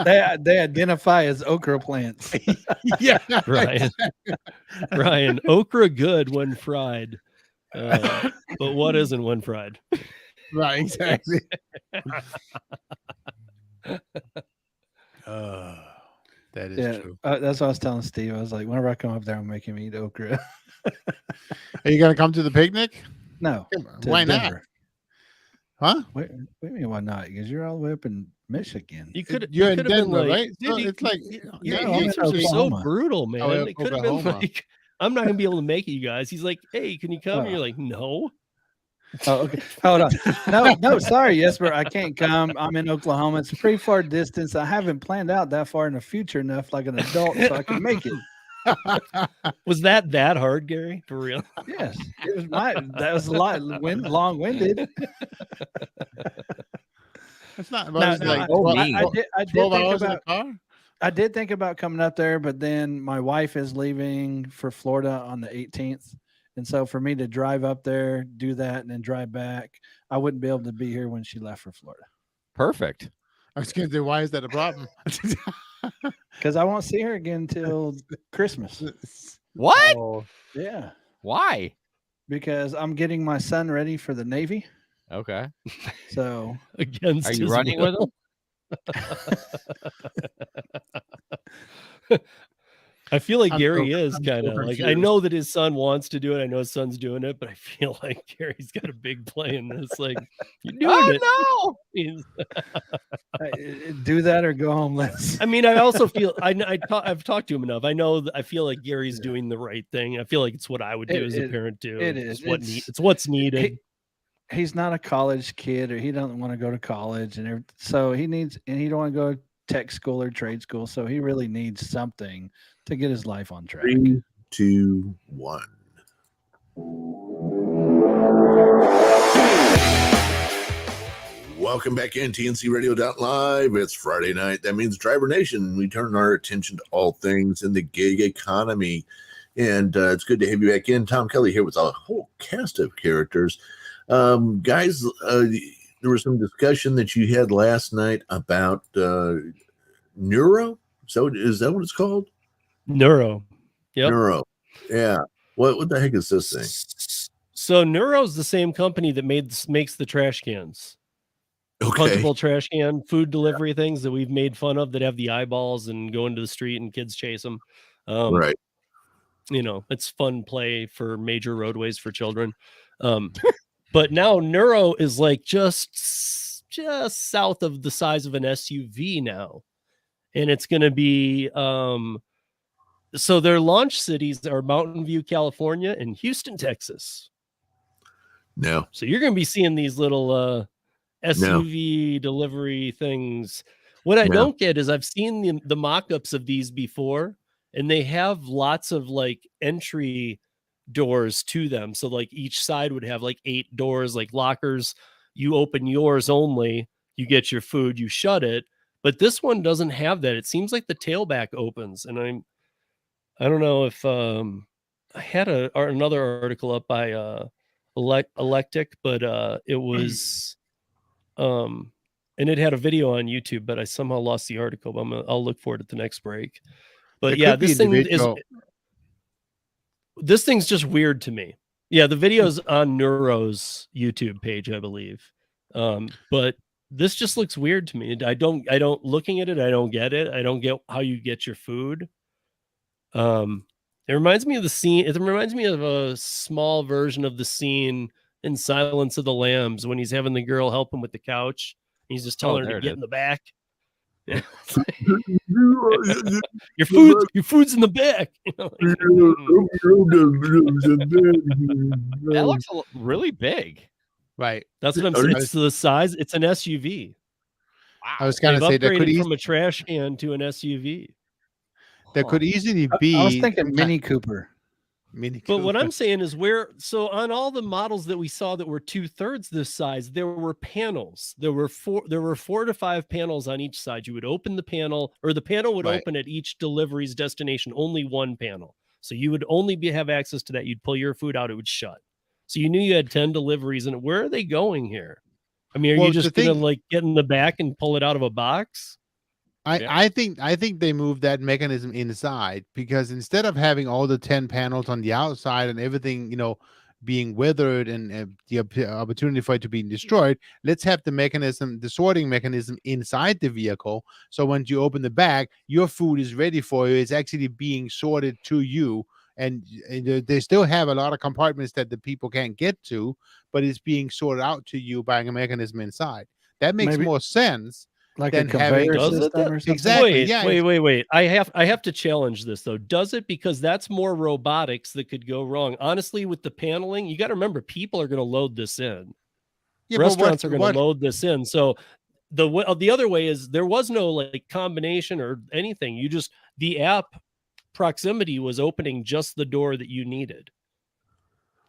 They identify as okra plants. Yeah, Ryan, okra good when fried, but what isn't when fried? Right, exactly. That is true. That's what I was telling Steve. I was like, whenever I come up there, I'm making him eat okra. Are you gonna come to the picnic? No. Why Denver. not? Huh? What do you mean why not? Because you're all the way up in Michigan. You're in Denver, like, right? So dude, it's like your I'm in answers are so Oklahoma. brutal, man. Oh, It could have been Oklahoma. like, I'm not gonna be able to make it, you guys. He's like, hey, can you come? Oh. And you're like, no. Oh, okay. Hold on. No, sorry, Jesper. I can't come. I'm in Oklahoma. It's a pretty far distance. I haven't planned out that far in the future enough like an adult so I can make it. Was that hard, Gary? For real? Yes. It was that was a lot long-winded. it's not No, it's no, like I 12 did think hours in about the car. I did think about coming up there, but then my wife is leaving for Florida on the 18th. And so for me to drive up there, do that, and then drive back, I wouldn't be able to be here when she left for Florida. Perfect. I was gonna say, why is that a problem? Because I won't see her again until Christmas. What? Oh, Yeah. Why? Because I'm getting my son ready for the Navy. Okay. So Against Are you his running will. with him? I feel like I'm Gary so- is I'm so kind of like, I confused. know that his son wants to do it. I know his son's doing it, but I feel like Gary's got a big play in this. Like, you're doing it. Oh He's- do that or go homeless. I mean, I also feel I've talked to him enough. I feel like Gary's doing the right thing. I feel like it's what I would do as a parent too. it It's is. It's what's needed. He's not a college kid, or he doesn't want to go to college, and so he don't want to go to tech school or trade school. So he really needs something to get his life on track. 3, 2, 1. Welcome back in TNCradio.live. It's Friday night. That means Driver Nation. We turn our attention to all things in the gig economy. And it's good to have you back in. Tom Kelly here with a whole cast of characters. Guys, there was some discussion that you had last night about Neuro. So is that what it's called? Neuro. Yep. Neuro. Yeah. What the heck is this thing? So Neuro's the same company that makes the trash cans. Okay. Punchable trash can food delivery things that we've made fun of that have the eyeballs and go into the street and kids chase them. Right. You know, it's fun play for major roadways for children. But now Neuro is like just south of the size of an SUV now. And it's going to be, so their launch cities are Mountain View, California and Houston, Texas. No. So you're going to be seeing these little SUV delivery things. What I don't get is I've seen the mock-ups of these before, and they have lots of like entry doors to them. So like each side would have like 8 doors, like lockers. You open yours only, you get your food, you shut it. But this one doesn't have that. It seems like the tailback opens, and I don't know if I had another article up by Electric, but it was and it had a video on YouTube, but I somehow lost the article. But I'll look for it at the next break. But yeah, this thing's just weird to me. Yeah, the video's on Neuro's YouTube page, I believe. But this just looks weird to me. I don't looking at it, I don't get it. I don't get how you get your food. It reminds me of the scene. It reminds me of a small version of the scene in Silence of the Lambs when he's having the girl help him with the couch. He's just telling her to get in the back. your food's in the back. That looks really big. Right. That's what I'm saying. It's the size. It's an SUV. Wow. I was going to say that could from a trash can to an SUV. That could easily be. I was thinking Mini Cooper. But what I'm saying is on all the models that we saw that were 2/3 this size, there were panels. There were 4 to 5 panels on each side. You would open the panel, or the panel would open at each delivery's destination, only one panel. So you would only have access to that. You'd pull your food out, it would shut. So you knew you had 10 deliveries, and where are they going here? I mean, are you just gonna like get in the back and pull it out of a box? I think they moved that mechanism inside, because instead of having all the 10 panels on the outside and everything, being weathered and the opportunity for it to be destroyed, let's have the sorting mechanism inside the vehicle. So when you open the bag, your food is ready for you. It's actually being sorted to you. And they still have a lot of compartments that the people can't get to, but it's being sorted out to you by a mechanism inside. That makes more sense. Like a conveyor system or something? Exactly. Wait. I have to challenge this though. Does it? Because that's more robotics that could go wrong. Honestly, with the paneling, you got to remember people are going to load this in. Yeah, restaurants are going to load this in. So the other way is there was no like combination or anything. The app proximity was opening just the door that you needed.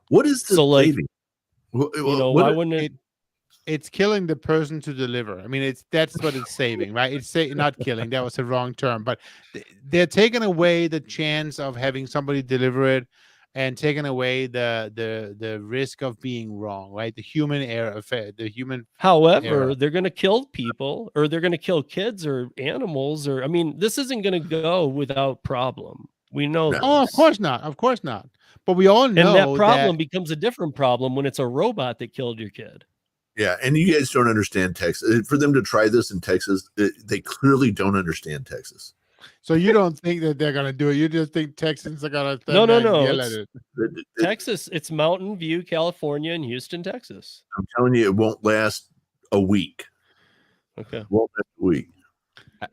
What is the saving? Why wouldn't it? It's killing the person to deliver. I mean, that's what it's saving, right? It's not killing. That was the wrong term, but they're taking away the chance of having somebody deliver it, and taking away the risk of being wrong, right? The human error affair, the human. However, they're going to kill people, or they're going to kill kids or animals, or I mean, this isn't going to go without problem. We know. Oh, of course not. Of course not. But we all know, and that problem becomes a different problem when it's a robot that killed your kid. Yeah, and you guys don't understand Texas. For them to try this in Texas, they clearly don't understand Texas. So you don't think that they're going to do it? You just think Texans are going to yell at it? Texas, it's Mountain View, California, and Houston, Texas. I'm telling you, it won't last a week. Okay. It won't last a week.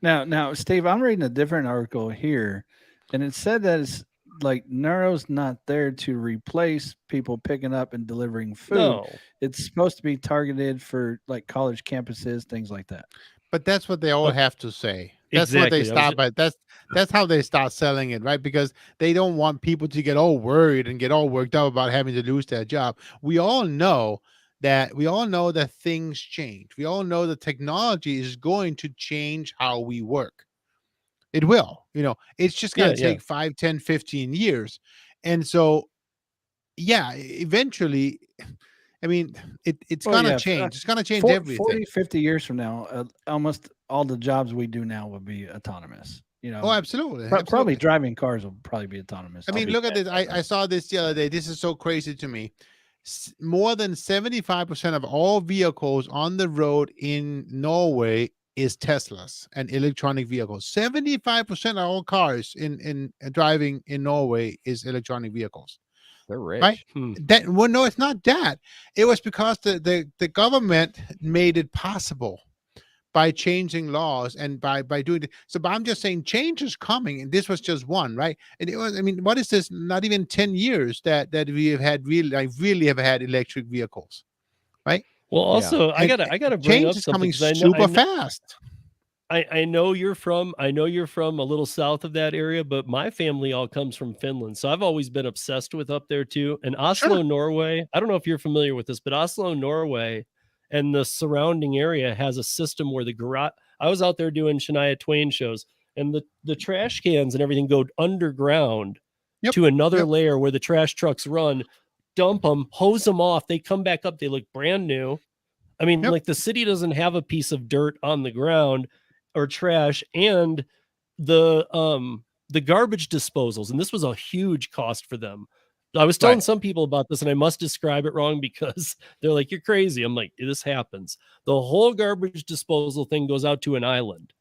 Now, Steve, I'm reading a different article here, and it said that it's like Neuro's not there to replace people picking up and delivering food. No. It's supposed to be targeted for like college campuses, things like that. But that's what they all have to say. That's what they start by. That's how they start selling it, right? Because they don't want people to get all worried and get all worked up about having to lose their job. We all know that things change. We all know that technology is going to change how we work. It will, it's just going to take 5, 10, 15 years. And so, eventually I mean, it's Oh, gonna yeah. change. It's gonna change 40, everything. 50 years from now, almost all the jobs we do now will be autonomous. Oh, absolutely. Probably Absolutely. driving cars will probably be autonomous. I mean, look at this. I saw this the other day. This is so crazy to me. More than 75% of all vehicles on the road in Norway is Teslas and electronic vehicles. 75% of all cars in driving in Norway is electronic vehicles. They're rich. Right? Well, no, it's not that. It was because the government made it possible by changing laws and by doing it. So, but I'm just saying change is coming, and this was just one, right? And it was, I mean, what is this? Not even 10 years that we have had really have had electric vehicles, right? Well, also, I gotta bring up change is something coming 'cause I super fast. I know you're from a little south of that area, but my family all comes from Finland. So I've always been obsessed with up there too. And Oslo, Norway, I don't know if you're familiar with this, but Oslo, Norway and the surrounding area has a system where the garage, I was out there doing Shania Twain shows, and the trash cans and everything go underground to another layer where the trash trucks run, dump them, hose them off. They come back up. They look brand new. I mean, like the city doesn't have a piece of dirt on the ground or trash, and the garbage disposals, and this was a huge cost for them. I was telling some people about this, and I must describe it wrong because they're like, "You're crazy." I'm like, "This happens." The whole garbage disposal thing goes out to an island.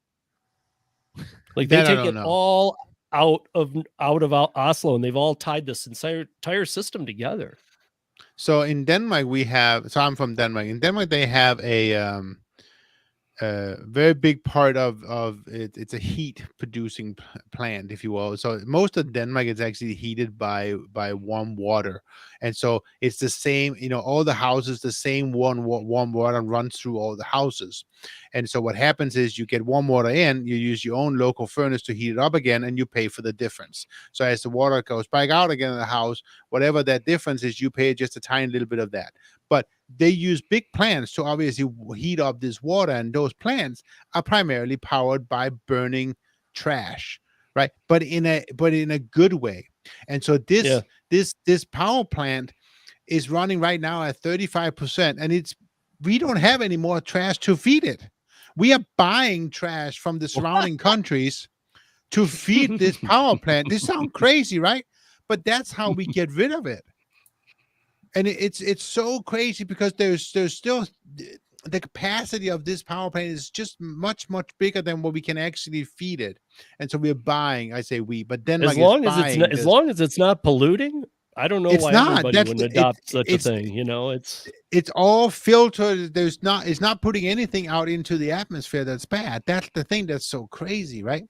Like they take it all out of Oslo, and they've all tied this entire system together. So in Denmark, I'm from Denmark. In Denmark, they have a very big part of it. It's a heat producing plant, if you will. So most of Denmark is actually heated by warm water, and so it's the same. All the houses, the same warm water runs through all the houses. And so what happens is you get warm water in, you use your own local furnace to heat it up again, and you pay for the difference. So as the water goes back out again in the house, whatever that difference is, you pay just a tiny little bit of that. But they use big plants to obviously heat up this water, and those plants are primarily powered by burning trash, right? But in a good way. And so this power plant is running right now at 35%, and we don't have any more trash to feed it. We are buying trash from the surrounding countries to feed this power plant. This sounds crazy, right? But that's how we get rid of it. And it's so crazy because there's still the capacity of this power plant is just much bigger than what we can actually feed it. And so we're buying. I say we, but then as long as it's not polluting, I don't know why everybody wouldn't adopt such a thing. It's all filtered. It's not putting anything out into the atmosphere that's bad. That's the thing that's so crazy, right?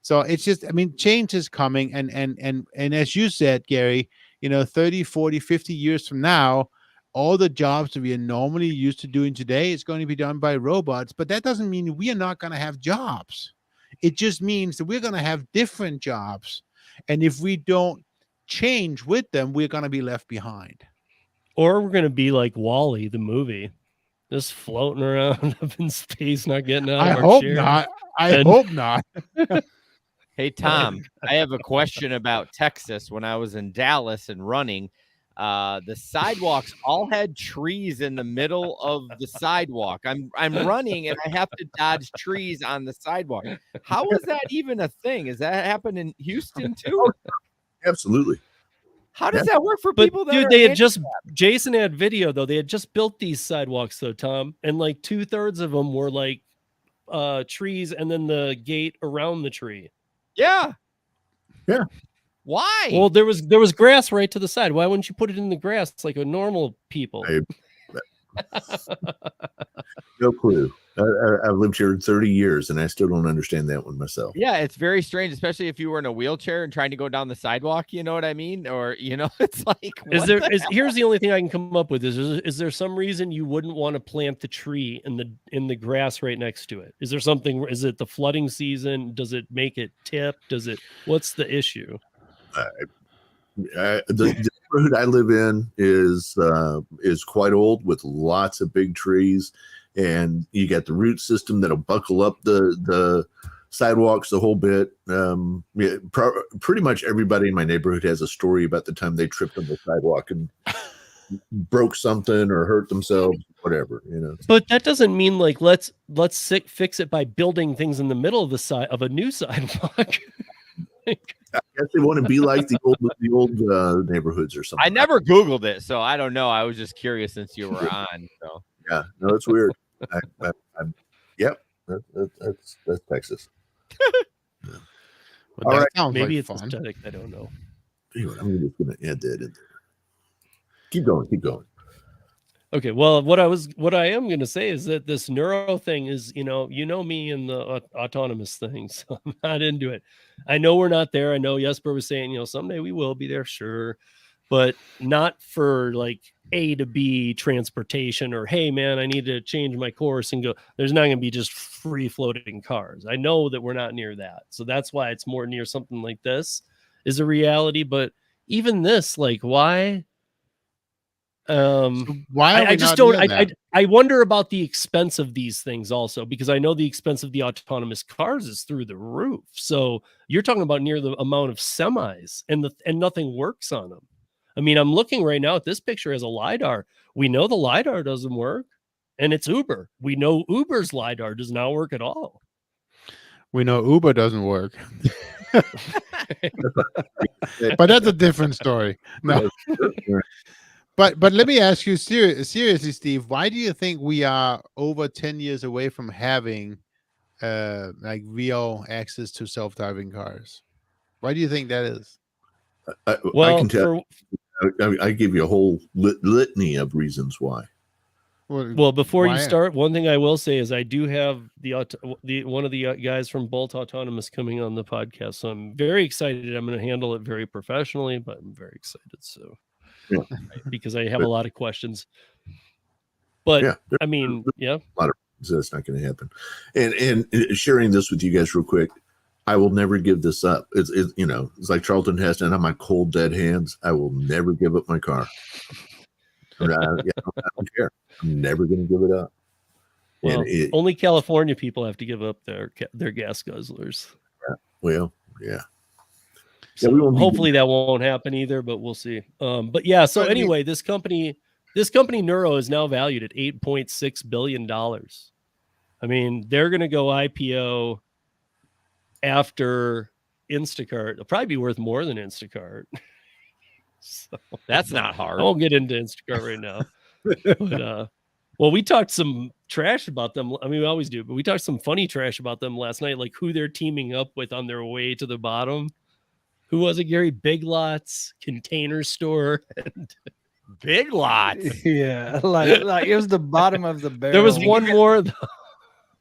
So it's just, I mean, change is coming, and as you said, Gary, 30, 40, 50 years from now, all the jobs that we are normally used to doing today is going to be done by robots. But that doesn't mean we are not going to have jobs. It just means that we're going to have different jobs. And if we don't change with them, we're going to be left behind. Or we're going to be like WALL-E, the movie, just floating around up in space, not getting out of our chair. I hope not. Hey, Tom, I have a question about Texas. When I was in Dallas and running, the sidewalks all had trees in the middle of the sidewalk. I'm running and I have to dodge trees on the sidewalk. How is that even a thing? Does that happen in Houston too? Absolutely. How does that work for people that they had just, Jason had video though. They had just built these sidewalks though, Tom, and like 2/3 of them were like trees and then the gate around the tree. Yeah. Why? Well, there was grass right to the side. Why wouldn't you put it in the grass like a normal people? No clue. I've lived here 30 years and I still don't understand that one myself. Yeah, it's very strange, especially if you were in a wheelchair and trying to go down the sidewalk, you know what I mean? Or, it's like, here's the only thing I can come up with is there some reason you wouldn't want to plant the tree in the grass right next to it? Is there something, is it the flooding season? Does it make it tip? What's the issue? The neighborhood I live in is quite old with lots of big trees, and you got the root system that'll buckle up the sidewalks the whole bit. Pretty much everybody in my neighborhood has a story about the time they tripped on the sidewalk and broke something or hurt themselves, whatever, But that doesn't mean like let's fix it by building things in the middle of the side of a new sidewalk. I guess they want to be like the old neighborhoods or something. I never Googled it, so I don't know. I was just curious since you were on. So yeah, no, it's weird. Yep, that's Texas. All right, maybe like it's fun. aesthetic. I don't know. Anyway, I'm just going to add that in there. Keep going. Okay, well, what I am going to say is that this neuro thing is, you know me and the autonomous thing, so I'm not into it. I know we're not there. I know Jesper was saying, someday we will be there, sure, but not for like A to B transportation or, hey, man, I need to change my course and go. There's not going to be just free floating cars. I know that we're not near that. So that's why it's more near something like this is a reality. But even this, like, why? So why are we I just not don't. near that? I wonder about the expense of these things also, because I know the expense of the autonomous cars is through the roof. So you're talking about near the amount of semis, and nothing works on them. I mean, I'm looking right now at this picture as a LiDAR. We know the LiDAR doesn't work, and it's Uber. We know Uber's LiDAR does not work at all. We know Uber doesn't work. But that's a different story. No. But let me ask you seriously, Steve, why do you think we are over 10 years away from having like real access to self-driving cars? Why do you think that is? I can tell. I give you a whole litany of reasons why. Well, before you start, one thing I will say is I do have one of the guys from Bolt Autonomous coming on the podcast, so I'm very excited. I'm going to handle it very professionally, but I'm very excited. So, because I have a lot of questions. But I mean, a lot of that's not going to happen. And sharing this with you guys real quick, I will never give this up. It's like Charlton Heston. On my cold dead hands, I will never give up my car. I don't care. I'm never going to give it up. Well, only California people have to give up their gas guzzlers. So hopefully that won't happen either, but we'll see. But yeah. So anyway, this company Neuro is now valued at $8.6 billion. I mean, they're going to go IPO after Instacart. It'll probably be worth more than Instacart. So that's not hard. I won't get into Instacart right now. But well, we talked some trash about them. I mean, we always do, but we talked some funny trash about them last night, like who they're teaming up with on their way to the bottom. Who was it, Gary? Big Lots, Container Store, and Big Lots. Yeah, like it was the bottom of the barrel. There was one more though.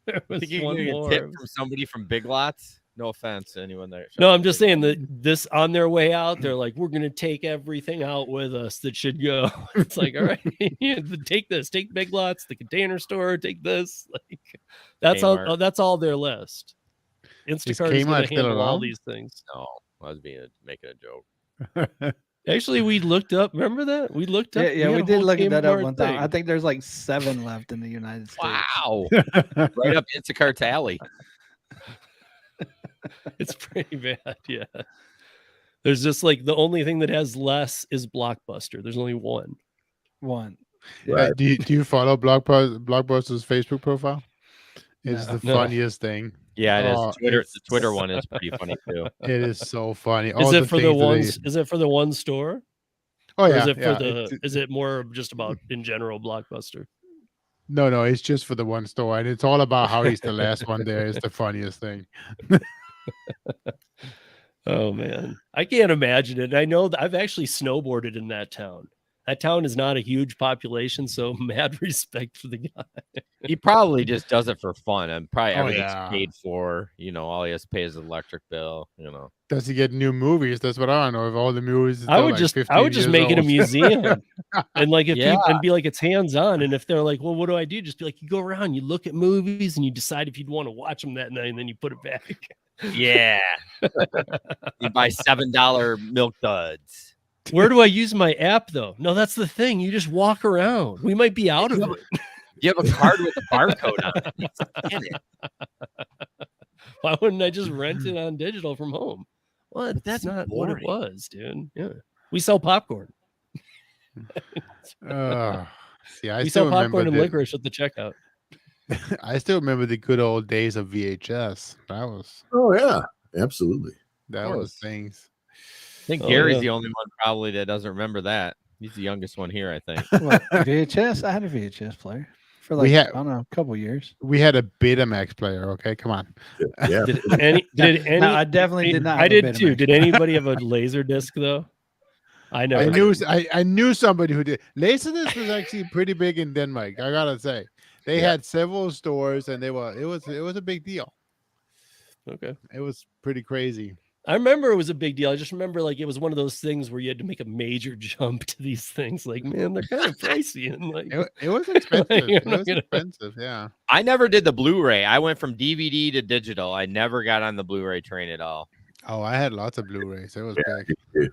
There was one more. Tip from somebody from Big Lots. No offense to anyone there. No, I'm just saying that this on their way out, they're like, we're gonna take everything out with us that should go. It's like, all right, take this, take Big Lots, the Container Store, take this. Like that's Kmart. All. That's all their list. Instacart is going to handle all these things. No, I was making a joke. Actually, we looked up. Remember that we looked up. Yeah, we did look that up one time. I think there's like 7 left in the United States. Wow, right up Instacart's alley. It's pretty bad, yeah. There's just like the only thing that has less is Blockbuster. There's only one. Right. Do you follow Blockbuster's Facebook profile? It's the funniest thing. Yeah, it is. Twitter. The Twitter one is pretty funny too. It is so funny. Is it for the ones? Is it for the one store? Oh yeah. Is it for the? Is it more just about in general Blockbuster? No, it's just for the one store, and it's all about how he's the last one there. Is the funniest thing. Oh man, I can't imagine it. I know that I've actually snowboarded in that town. That town is not a huge population, so mad respect for the guy. He probably just does it for fun, and probably everything's paid for. All he has to pay is the electric bill. Does he get new movies? That's what I don't know. If all the movies, I would just make it a museum, and like and be like it's hands on. And if they're like, well, what do I do? Just be like, you go around, you look at movies, and you decide if you'd want to watch them that night, and then you put it back. Yeah, you buy $7 milk duds. Where do I use my app though? No, that's the thing. You just walk around. We might be out of it. You have a card with a barcode on it. Scan it. Why wouldn't I just rent it on digital from home? Well, that's not boring. What it was, dude. Yeah, we sell popcorn. See, I We still sell remember popcorn and the licorice at the checkout. I still remember the good old days of VHS. Oh yeah, absolutely. That was things. I think Oh, Gary's yeah. the only one probably that doesn't remember that. He's the youngest one here, I think. What, VHS? I had a VHS player for like, I don't know, a couple years. We had a Betamax player. Okay, come on. Yeah. No, I definitely did not have I a did too. Betamax Did player. anybody have a laser disc though? I never. I knew somebody who did. Laserdisc was actually pretty big in Denmark. I gotta say, they had several stores, and it was a big deal. Okay, it was pretty crazy. I remember it was a big deal. I just remember like it was one of those things where you had to make a major jump to these things. Like, man, they're kind of pricey, and like it was expensive. Like, it was expensive. Yeah. I never did the Blu-ray. I went from DVD to digital. I never got on the Blu-ray train at all. Oh, I had lots of Blu-rays. It was big.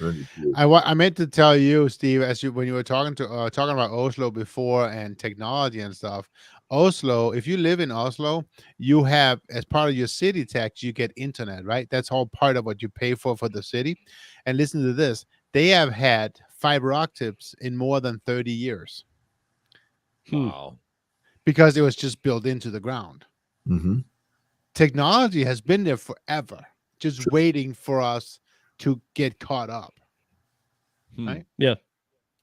Really. I meant to tell you, Steve, when you were talking about Oslo before and technology and stuff. Oslo, if you live in Oslo, you have, as part of your city tax, you get internet, right? That's all part of what you pay for the city. And listen to this: they have had fiber optics in more than 30 years. Wow! Because it was just built into the ground. Mm-hmm. Technology has been there forever, just waiting for us to get caught up. Right? Yeah.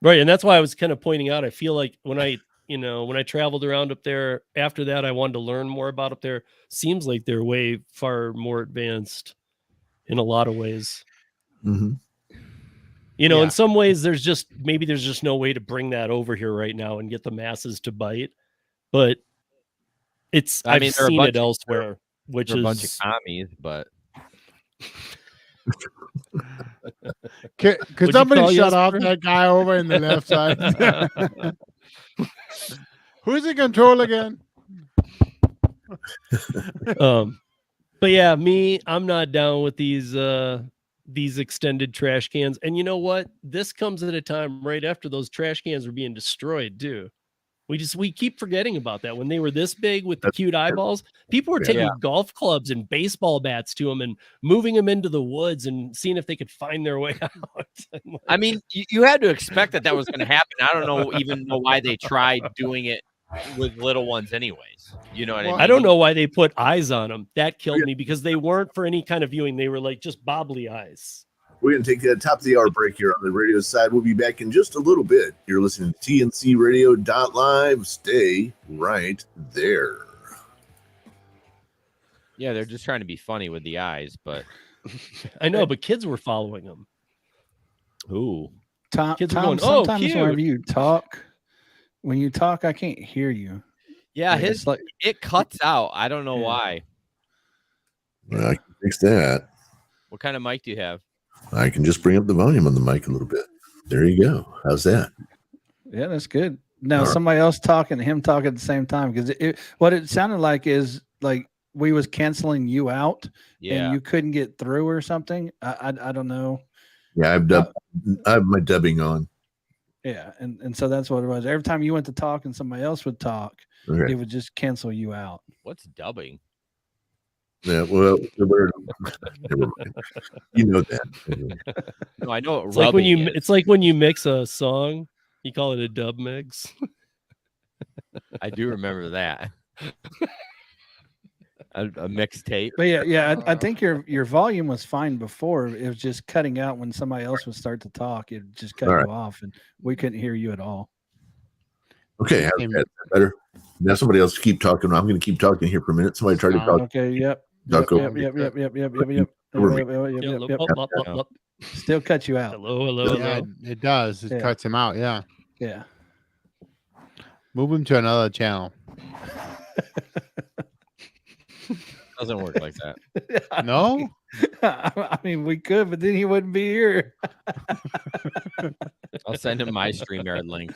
Right. And that's why I was kind of pointing out, I feel like when I traveled around up there after that, I wanted to learn more about up there. Seems like they're way far more advanced in a lot of ways. Mm-hmm. In some ways there's just no way to bring that over here right now and get the masses to bite. But I've seen it elsewhere, which is a bunch of commies, but could somebody shut off that guy over in the left side? Who's in control again? But yeah, I'm not down with these extended trash cans. And you know what? This comes at a time right after those trash cans were being destroyed too. We keep forgetting about that. When they were this big with the cute eyeballs, people were taking golf clubs and baseball bats to them and moving them into the woods and seeing if they could find their way out. I mean, you had to expect that was going to happen. I don't even know why they tried doing it with little ones anyways. You know what I mean? I don't know why they put eyes on them. That killed me because they weren't for any kind of viewing. They were like just bobbly eyes. We're going to take a top of the hour break here on the radio side. We'll be back in just a little bit. You're listening to TNCradio.live. Stay right there. Yeah, they're just trying to be funny with the eyes, but I know, but kids were following them. Ooh. Tom, kids were going, sometimes cute. whenever you talk, when you talk, I can't hear you. Yeah, it cuts out. I don't know why. Well, I can fix that. What kind of mic do you have? I can just bring up the volume on the mic a little bit. There you go. How's that? Yeah, that's good. Now somebody else talking, him talking at the same time, because what it sounded like is like we was canceling you out, and you couldn't get through or something. I don't know. Yeah, I have my dubbing on. Yeah, and so that's what it was. Every time you went to talk and somebody else would talk, it would just cancel you out. What's dubbing? Yeah, well, never mind. You know that. No, I know it's like when you mix a song, you call it a dub mix. I do remember that. A mixtape. But yeah, I think your volume was fine before. It was just cutting out when somebody else would start to talk. It just cut you off, and we couldn't hear you at all. Okay, how's that better? Now somebody else keep talking. I'm going to keep talking here for a minute. Somebody try to talk. Okay, yep. Yep. Still cut you out. Hello. Yeah, it does. It cuts him out. Yeah. Yeah. Move him to another channel. Doesn't work like that. No? I mean, we could, but then he wouldn't be here. I'll send him my StreamYard link.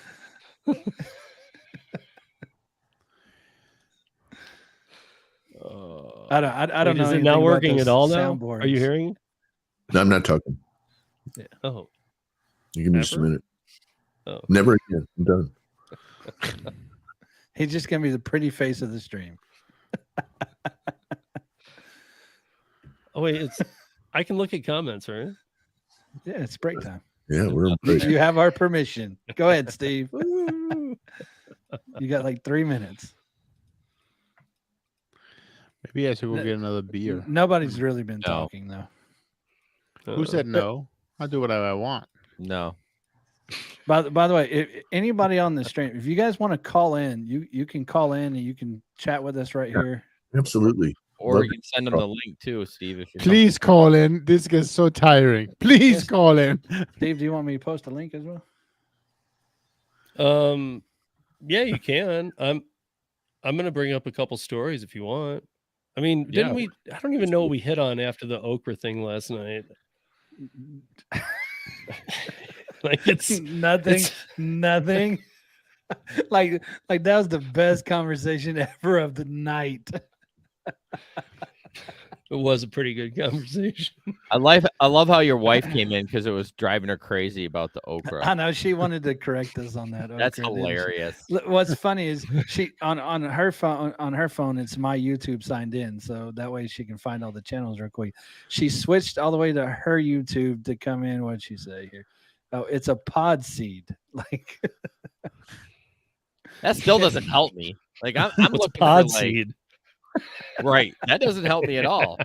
I don't know. Is it not working at all now? Are you hearing? No, I'm not talking. Yeah. Oh. You can just a minute. Oh. Never again. I'm done. He's just gonna be the pretty face of the stream. Oh wait, I can look at comments, right? Yeah, it's break time. Yeah, we're You have our permission. Go ahead, Steve. You got like 3 minutes. Maybe I should go get another beer. Nobody's really been talking though. Who said no? I'll do whatever I want. No. By the way, if anybody on the stream, if you guys want to call in, you can call in and you can chat with us right here. Absolutely. Or you can send them the link too, Steve. If you're Please call in. This gets so tiring. Please call in. Steve, do you want me to post a link as well? Yeah, you can. I'm gonna bring up a couple stories if you want. I mean, didn't we? I don't even know what we hit on after the okra thing last night. Like it's nothing. like that was the best conversation ever of the night. It was a pretty good conversation. I love how your wife came in because it was driving her crazy about the okra. I know she wanted to correct us on that. That's okra, hilarious. What's funny is she on her phone it's my YouTube signed in, so that way she can find all the channels real quick. She switched all the way to her YouTube to come in. What'd she say here? Oh, it's a pod seed. Like that still doesn't help me. Like I'm looking pod for seed. Right. That doesn't help me at all.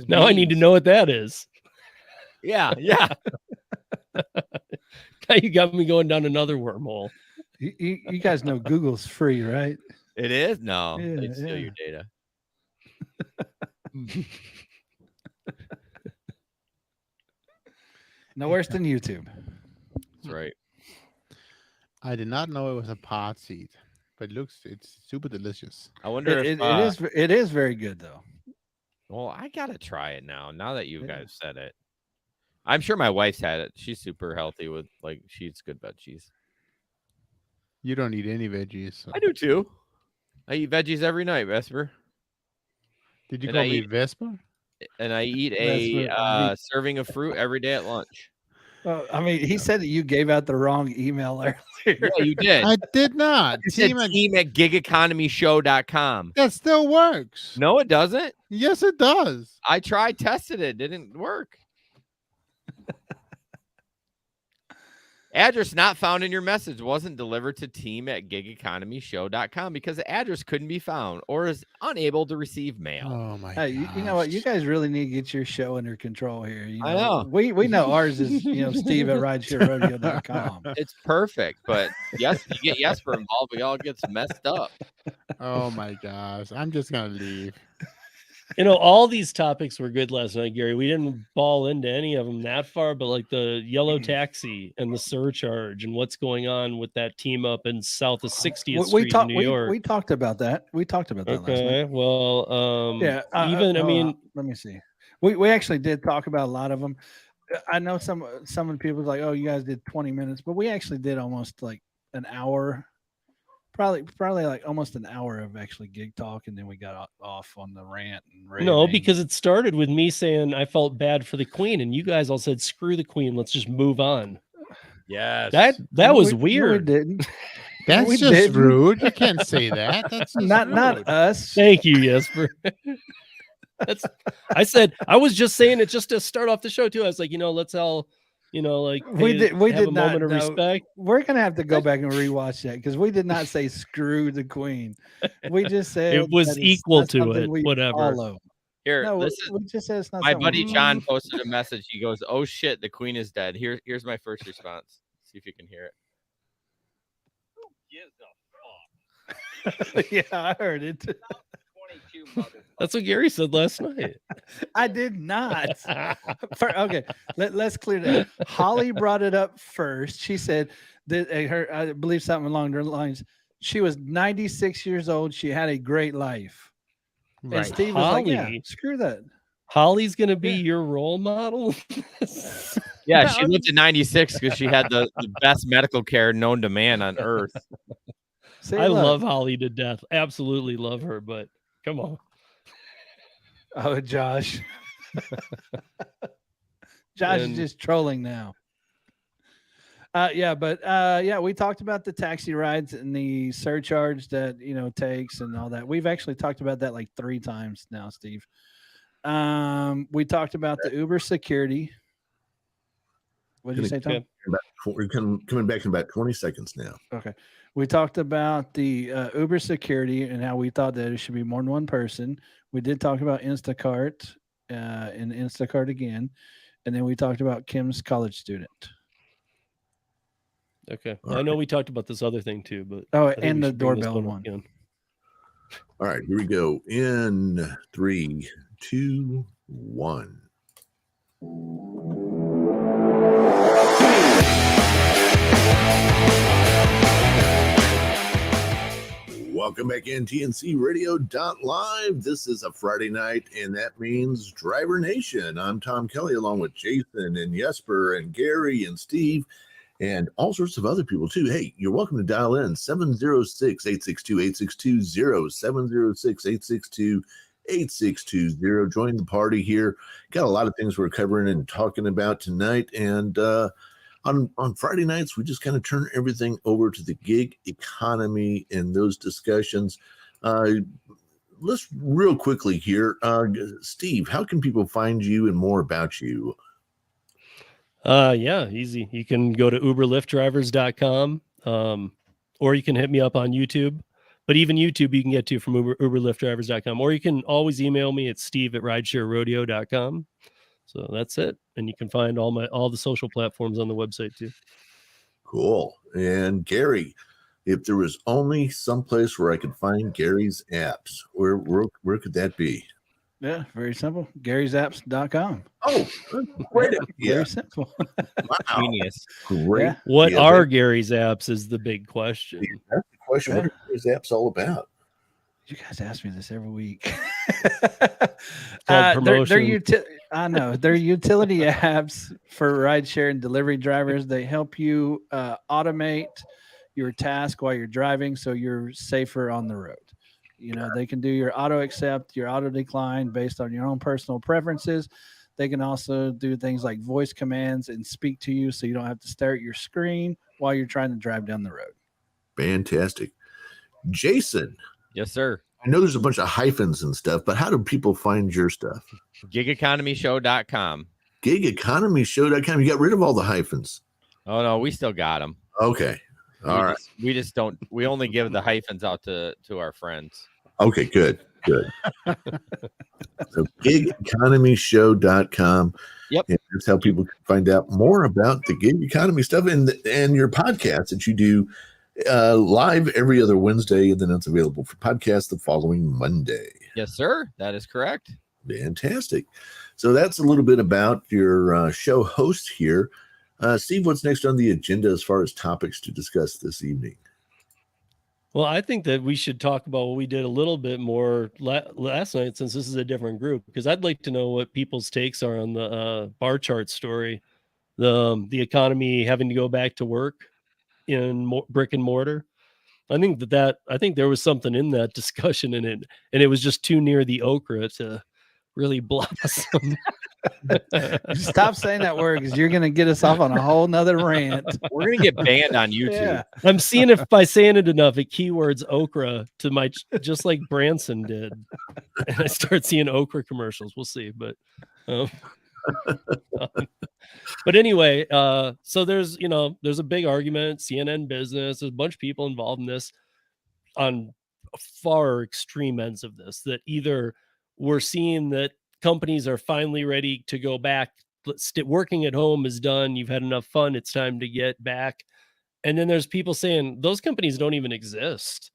Now I need to know what that is. Yeah. Now you got me going down another wormhole. You guys know Google's free, right? It is? No. Yeah, They'd steal your data. No worse than YouTube. That's right. I did not know it was a pod seed, but it's super delicious. I wonder if it is very good though. Well, I gotta try it now that you guys said it. I'm sure my wife's had it. She's super healthy with she eats good veggies. You don't eat any veggies. So. I do too. I eat veggies every night, Vesper. Did you call me Vesper? And I eat a serving of fruit every day at lunch. Well, I mean, he said that you gave out the wrong email earlier. Yeah, you did. I did not. Team at gigeconomyshow.com. That still works. No, it doesn't. Yes, it does. I tested it. Didn't work. Address not found in your message wasn't delivered to team at gigeconomyshow.com because the address couldn't be found or is unable to receive mail. Oh my god! You know what? You guys really need to get your show under control here. I know. We know ours is Steve at ridesharerodeo.com. It's perfect, but yes, you get Jesper involved, we all gets messed up. Oh my gosh! I'm just gonna leave. All these topics were good last night, Gary. We didn't ball into any of them that far, but like the yellow taxi and the surcharge and what's going on with that team up in south of 60th Street in New York. We talked about that. We talked about that last night. Well, I mean, let me see. We actually did talk about a lot of them. I know some of the people like, oh, you guys did 20 minutes, but we actually did almost like an hour. Probably like almost an hour of actually gig talk, and then we got off on the rant and raving. No, because it started with me saying I felt bad for the Queen, and you guys all said, "Screw the Queen, let's just move on." Yes, that was weird. No, we didn't. That's just rude. You can't say that. That's not us. Thank you, Jesper. I said I was just saying it just to start off the show too. I was like, let's all. We did not moment of respect. We're gonna have to go back and rewatch that because we did not say screw the Queen. We just said it was equal to it. Whatever. Follow. Here, no, listen. We just said it's not. My buddy John posted a message. He goes, "Oh shit, the Queen is dead." Here's my first response. See if you can hear it. Yeah, I heard it. 22 That's what Gary said last night. I did not. Okay, let's clear that. Holly brought it up first. She said that I believe something along their lines. She was 96 years old. She had a great life. Right. And Steve was like, yeah, screw that. Holly's going to be your role model? Yeah, she lived to 96 because she had the best medical care known to man on earth. I love Holly to death. Absolutely love her, but come on. Oh, Josh. Josh is just trolling now. We talked about the taxi rides and the surcharge that takes and all that. We've actually talked about that like 3 times now, Steve. We talked about the Uber security. What did you say, Tom? We're coming back in about 20 seconds now. Okay. We talked about the Uber security and how we thought that it should be more than one person. We did talk about Instacart and Instacart again. And then we talked about Kim's college student. Okay. I know we talked about this other thing too, but and the doorbell one. All right, here we go. In 3, 2, 1. Welcome back in TNCradio.live. This is a Friday night, and that means Driver Nation. I'm Tom Kelly, along with Jason and Jesper and Gary and Steve and all sorts of other people too. Hey, you're welcome to dial in 706-862-8620, 706-862-8620. Join the party here. Got a lot of things we're covering and talking about tonight. And on Friday nights, we just kind of turn everything over to the gig economy and those discussions. Let's real quickly here. Steve, how can people find you and more about you? Yeah, easy. You can go to uberliftdrivers.com, or you can hit me up on YouTube. But even YouTube, you can get to from uberliftdrivers.com, or you can always email me at steve@ridesharerodeo.com. So that's it. And you can find all the social platforms on the website too. Cool. And Gary, if there was only someplace where I could find Gary's apps, where could that be? Yeah, very simple. Gary'sApps.com. Oh, great. Very simple. Wow. Genius. Great. Yeah. What are Gary's apps is the big question. That's the question. What are Gary's apps all about? You guys ask me this every week. Promotion. I know they're utility apps for rideshare and delivery drivers. They help you automate your task while you're driving, so you're safer on the road. You know, they can do your auto accept, your auto decline based on your own personal preferences. They can also do things like voice commands and speak to you, so you don't have to stare at your screen while you're trying to drive down the road. Fantastic. Jason. Yes, sir. I know there's a bunch of hyphens and stuff, but how do people find your stuff? GigEconomyShow.com. GigEconomyShow.com. You got rid of all the hyphens. Oh, no, we still got them. Okay. All right. We just don't. We only give the hyphens out to our friends. Okay, good. So GigEconomyShow.com. Yep. And that's how people can find out more about the gig economy stuff and your podcast that you do live every other Wednesday, and then it's available for podcast the following Monday. Yes, sir. That is correct. Fantastic. So that's a little bit about your show host here. Steve, what's next on the agenda as far as topics to discuss this evening? Well, I think that we should talk about what we did a little bit more last night, since this is a different group, because I'd like to know what people's takes are on the bar chart story, the economy having to go back to work in brick and mortar. I think there was something in that discussion in it, and it was just too near the okra to really blossom. Stop saying that word, because you're going to get us off on a whole nother rant. We're going to get banned on YouTube. Yeah. I'm seeing if by saying it enough, it keywords okra to just like Branson did, and I start seeing okra commercials. We'll see, but anyway, so there's a big argument. CNN Business, there's a bunch of people involved in this on far extreme ends of this, that either we're seeing that companies are finally ready to go back. Working at home is done. You've had enough fun. It's time to get back. And then there's people saying those companies don't even exist.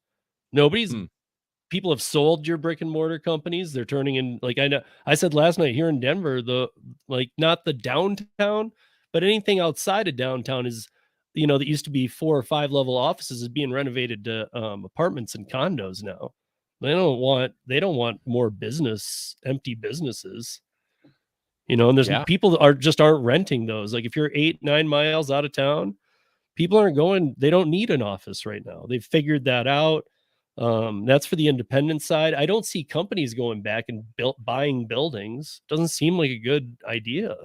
People have sold your brick and mortar companies. They're turning in, like, I said last night here in Denver, not the downtown, but anything outside of downtown is, that used to be 4 or 5 level offices is being renovated to apartments and condos now. They don't want more empty businesses, and there's people aren't renting those. Like if you're 8-9 miles out of town, people aren't going, they don't need an office right now. They've figured that out. That's for the independent side. I don't see companies going back and buying buildings. Doesn't seem like a good idea.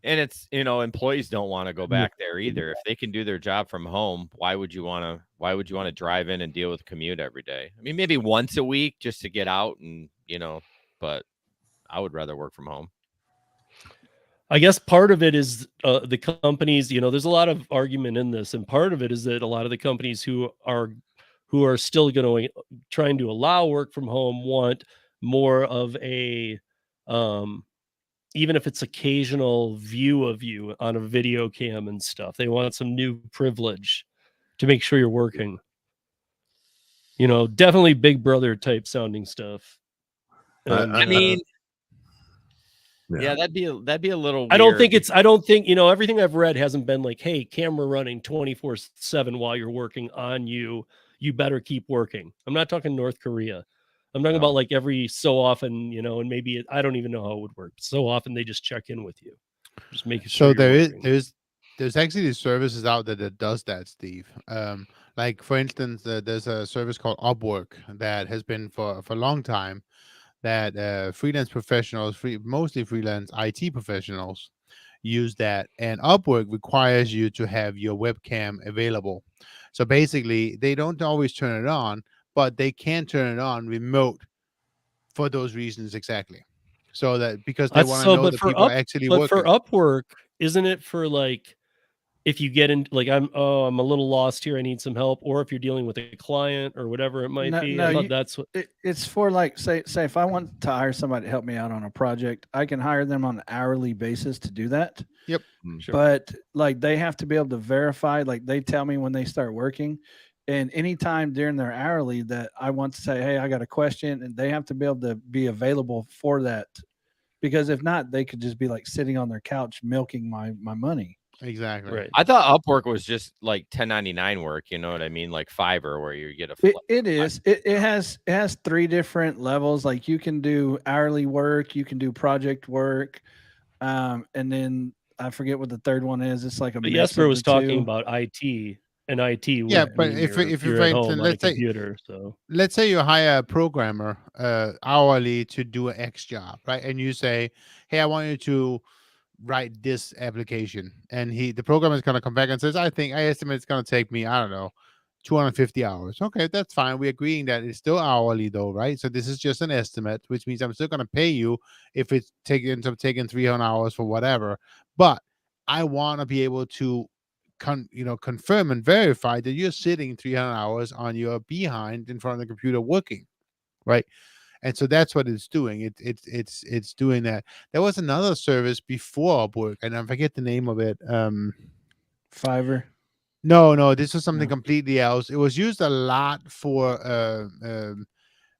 And it's, employees don't want to go back there either. If they can do their job from home, why would you want to drive in and deal with commute every day? I mean, maybe once a week just to get out and, but I would rather work from home. I guess part of it is the companies, there's a lot of argument in this, and part of it is that a lot of the companies who are still going trying to allow work from home want more of a even if it's occasional view of you on a video cam and stuff. They want some new privilege to make sure you're working. Definitely Big Brother type sounding stuff. And, I mean, yeah, that'd be a little weird. I don't think everything I've read hasn't been like, hey, camera running 24/7 while you're working on you. You better keep working. I'm not talking North Korea. I'm talking about like every so often, and maybe I don't even know how it would work. So often they just check in with you, just making sure. So there's actually services out there that does that, Steve. Like for instance, there's a service called Upwork that has been for a long time, that freelance professionals, mostly freelance IT professionals, use that. And Upwork requires you to have your webcam available. So basically, they don't always turn it on, but they can turn it on remote for those reasons exactly. So that because they want to know that people are actually working. But for Upwork, isn't it for like if you get in like I'm a little lost here, I need some help, or if you're dealing with a client or whatever it might be? I thought that's what it's for. Like say if I want to hire somebody to help me out on a project, I can hire them on an hourly basis to do that. Yep. Sure. But like they have to be able to verify, like they tell me when they start working, and anytime during their hourly that I want to say, hey, I got a question, and they have to be able to be available for that, because if not, they could just be like sitting on their couch milking my money. Exactly. Right. I thought Upwork was just like 1099 work. You know what I mean? Like Fiverr, where you get a. It is. It has 3 different levels. Like you can do hourly work, you can do project work, and then I forget what the third one is. It's like a. But Jesper was talking about IT and IT. Yeah, but if you're at home, let's say you hire a programmer hourly to do an X job, right? And you say, hey, I want you to write this application, and the programmer is going to come back and says, I estimate it's going to take me, I don't know, 250 hours. Okay, that's fine. We're agreeing that it's still hourly though, right? So this is just an estimate, which means I'm still going to pay you if it's taking 300 hours for whatever. But I want to be able to confirm and verify that you're sitting 300 hours on your behind in front of the computer working, right? And so that's what it's doing. It's doing that. There was another service before Upwork, and I forget the name of it. Fiverr. No, this was something completely else. It was used a lot for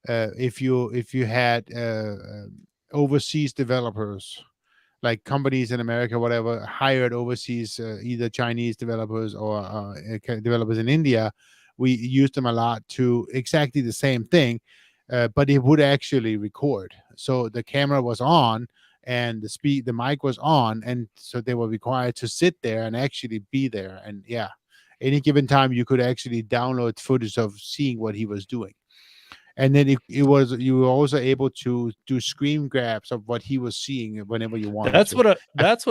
if you had overseas developers, like companies in America, whatever, hired overseas either Chinese developers or developers in India. We used them a lot to exactly the same thing. But it would actually record. So the camera was on and the mic was on. And so they were required to sit there and actually be there. And yeah, any given time you could actually download footage of seeing what he was doing. And then you were also able to do screen grabs of what he was seeing whenever you wanted. That's what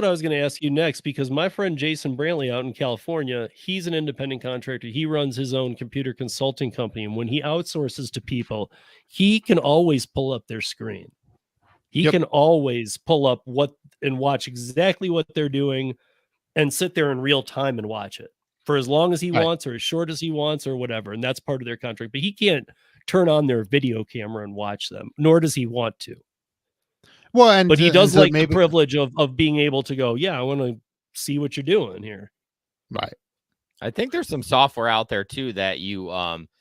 I was going to ask you next, because my friend Jason Brantley out in California, he's an independent contractor. He runs his own computer consulting company, and when he outsources to people, he can always pull up their screen. He can always pull up and watch exactly what they're doing, and sit there in real time and watch it for as long as he wants, or as short as he wants, or whatever. And that's part of their contract. But he can't turn on their video camera and watch them, nor does he want to. Well, but he does like the privilege of being able to go, yeah, I want to see what you're doing here. Right. I think there's some software out there too that you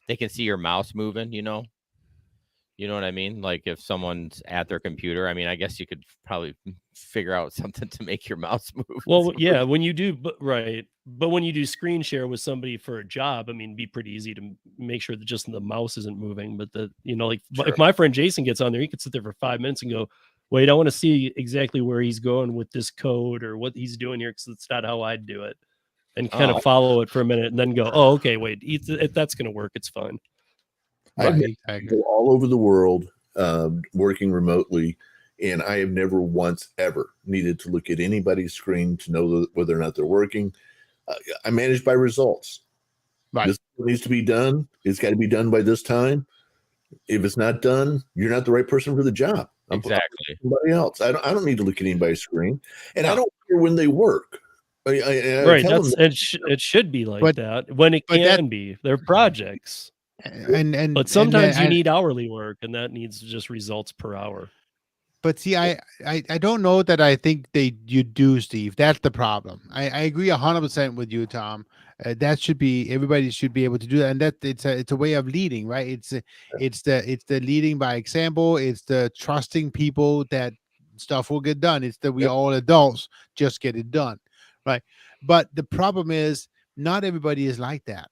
they can see your mouse moving, you know what I mean? Like if someone's at their computer, I mean, I guess you could probably figure out something to make your mouse move. Well, yeah, when you do, but when you do screen share with somebody for a job, I mean, it'd be pretty easy to make sure that just the mouse isn't moving. But if my friend Jason gets on there, he could sit there for 5 minutes and go, wait, I want to see exactly where he's going with this code or what he's doing here, because it's not how I'd do it, and kind of follow it for a minute and then go, oh, okay, wait, if that's going to work, it's fine. I've been all over the world working remotely, and I have never once ever needed to look at anybody's screen to know whether or not they're working. I manage by results. Right. This needs to be done. It's got to be done by this time. If it's not done, you're not the right person for the job. Exactly. Somebody else. I don't need to look at anybody's screen, and I don't care when they work. I Right. tell them It should be like that when it can be. They're projects. But sometimes you need hourly work, and that needs just results per hour. But see, I don't know that I think you do, Steve. That's the problem. I agree 100% with you, Tom. That should be, everybody should be able to do that, and that it's a way of leading, right? It's the leading by example. It's the trusting people that stuff will get done. It's that we all adults just get it done, right? But the problem is not everybody is like that.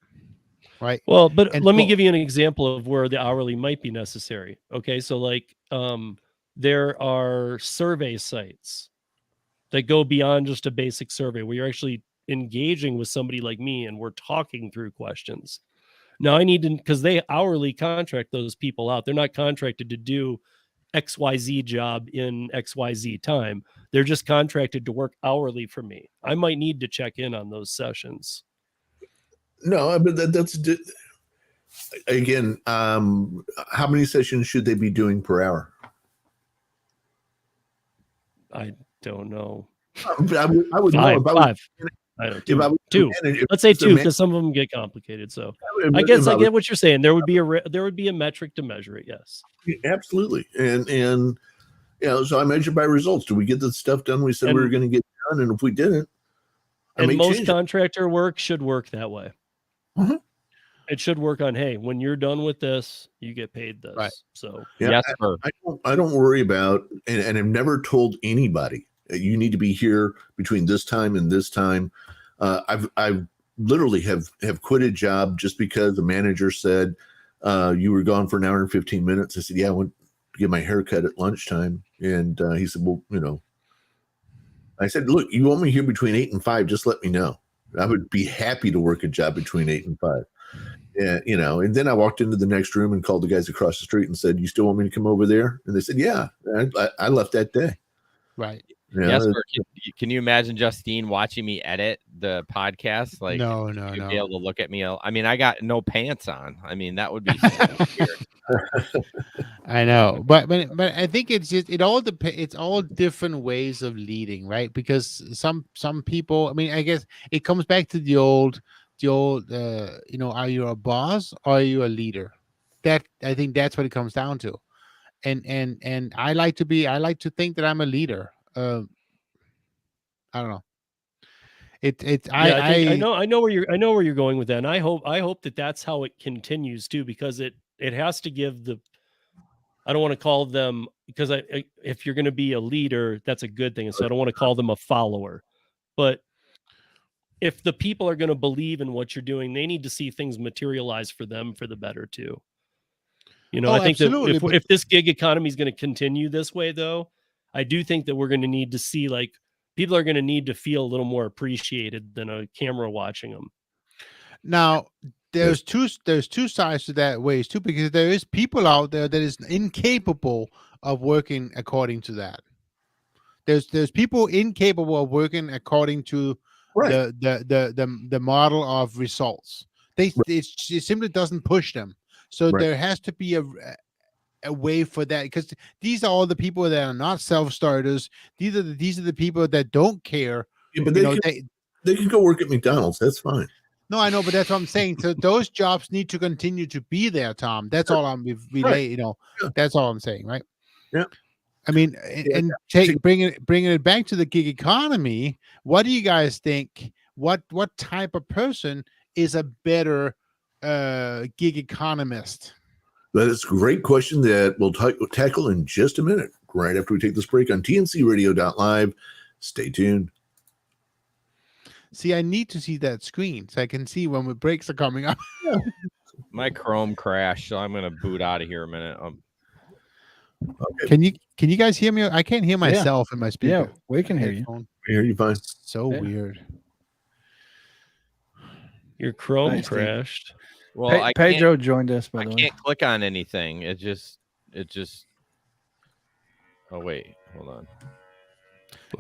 Right. Well, but let me give you an example of where the hourly might be necessary. Okay. So like there are survey sites that go beyond just a basic survey where you're actually engaging with somebody like me and we're talking through questions. Now I need to, because they hourly contract those people out. They're not contracted to do XYZ job in XYZ time. They're just contracted to work hourly for me. I might need to check in on those sessions. No, but that's again. How many sessions should they be doing per hour? I don't know. I would five, know if five. I don't know. Two. Let's say two, because some of them get complicated. So I guess I get what you're saying. There would be a metric to measure it. Yes, absolutely. And so I measure by results. Do we get the stuff done we said we were going to get done? And if we didn't, and most contractor work should work that way. Mm-hmm. It should work on, hey, when you're done with this, you get paid this. Right. So yes, I don't worry about, and I've never told anybody you need to be here between this time and this time. I've literally have quit a job just because the manager said you were gone for an hour and 15 minutes. I said, yeah, I went to get my hair cut at lunchtime, and he said, well, I said, look, you want me here between 8 and 5? Just let me know. I would be happy to work a job between 8 and 5. And, and then I walked into the next room and called the guys across the street and said, you still want me to come over there? And they said, yeah. I left that day. Right. Yes. Can you imagine Justine watching me edit the podcast? Like, no. Be able to look at me. I mean, I got no pants on. I mean, that would be so weird. I know, but I think it's just it's all different ways of leading, right? Because some people, I mean, I guess it comes back to the old, are you a boss or are you a leader? That I think that's what it comes down to, and I like to think that I'm a leader. I don't know. I know where you're going with that, and I hope that that's how it continues too, because it has to give I don't want to call them, because if you're going to be a leader, that's a good thing. And so I don't want to call them a follower, but if the people are going to believe in what you're doing, they need to see things materialize for them for the better too. I think that if this gig economy is going to continue this way, though, I do think that we're going to need to see, like, people are going to need to feel a little more appreciated than a camera watching them. Now, there's two sides to that ways too, because there is people out there that is incapable of working according to that. There's people incapable of working according to the model of results. It simply doesn't push them. So there has to be a way for that, because these are all the people that are not self-starters. These are the people that don't care. Yeah, but they can go work at McDonald's. That's fine. No, I know, but that's what I'm saying. So those jobs need to continue to be there, Tom. That's all I'm That's all I'm saying, right? Yeah. I mean, bringing it back to the gig economy. What do you guys think? What type of person is a better gig economist? That is a great question that we'll tackle in just a minute, right after we take this break on TNCradio.live. Stay tuned. See, I need to see that screen so I can see when the breaks are coming up. My Chrome crashed, so I'm going to boot out of here a minute. Okay. Can you guys hear me? I can't hear myself in my speaker. Yeah, we can hear you. We hear you fine. So weird. Your Chrome crashed. Well, Pedro joined us, by the way. I can't click on anything. It just. Oh wait, hold on.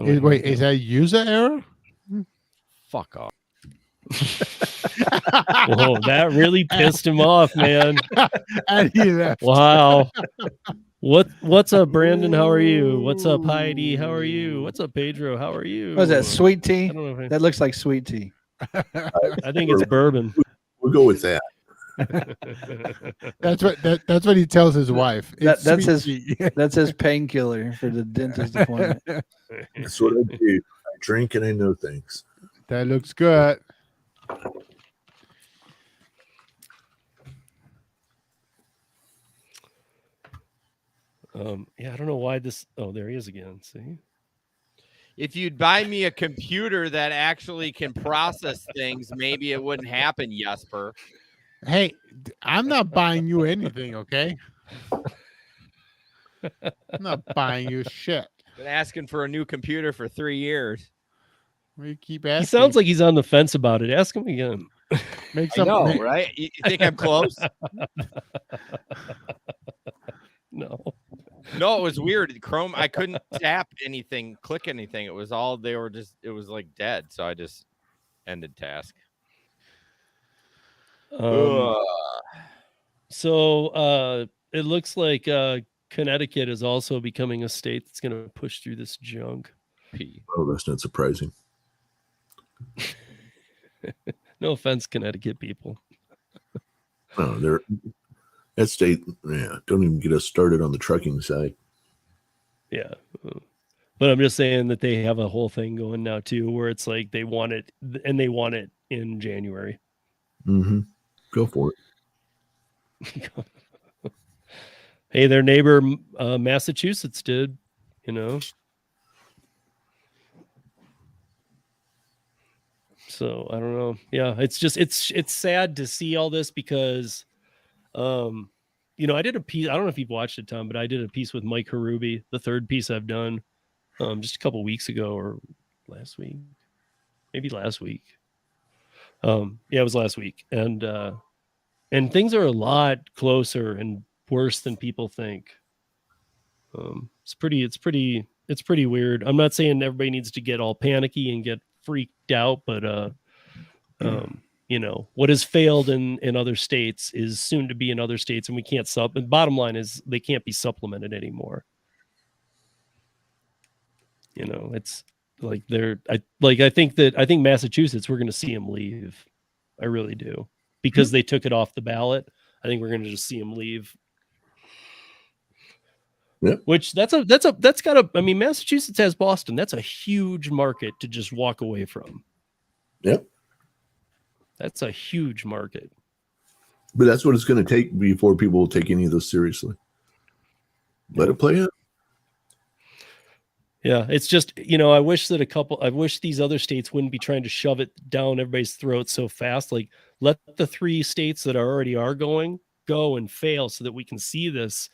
Is that a user error? Fuck off. Whoa, that really pissed him off, man. And he left. Wow. What's up, Brandon? How are you? What's up, Heidi? How are you? What's up, Pedro? How are you? What is that, sweet tea? I don't know. That looks like sweet tea. I think it's bourbon. We'll go with that. That's what he tells his wife. That's It's his sweet tea. that's his painkiller for the dentist appointment. That's what I do. I drink and I know things. That looks good. Yeah, I don't know why this. Oh, there he is again. See, If you'd buy me a computer that actually can process things, maybe it wouldn't happen, Jesper. Hey, I'm not buying you anything, okay? I'm not buying you shit. Been asking for a new computer for 3 years. We keep asking. he sounds like he's on the fence about it. Ask him again. Make I some. know, right? You think I'm close? No. No, it was weird. Chrome, I couldn't tap anything, click anything. It was all it was like dead. So I just ended task. So it looks like Connecticut is also becoming a state that's going to push through this junk. Oh, that's not surprising. No offense, Connecticut people. No, that state, yeah, don't even get us started on the trucking side. Yeah. But I'm just saying that they have a whole thing going now too, where it's like they want it and they want it in January. Mm-hmm. Go for it. Hey, their neighbor Massachusetts did, So I don't know. Yeah, it's just it's sad to see all this because I did a piece. I don't know if you've watched it, Tom, but I did a piece with Mike Harubi, the third piece I've done just a couple weeks ago or last week. Maybe last week. Yeah, it was last week. And things are a lot closer and worse than people think. It's pretty weird. I'm not saying everybody needs to get all panicky and get freaked out, but what has failed in other states is soon to be in other states, and we can't the bottom line is they can't be supplemented anymore. It's like I think Massachusetts, we're going to see them leave. I really do, because they took it off the ballot. I think we're going to just see them leave. Yeah. Which Massachusetts has Boston. That's a huge market to just walk away from. Yep. That's a huge market. But that's what it's going to take before people will take any of this seriously. Let it play out. Yeah, it's just, I wish these other states wouldn't be trying to shove it down everybody's throats so fast. Like, let the 3 states that already are going go and fail so that we can see this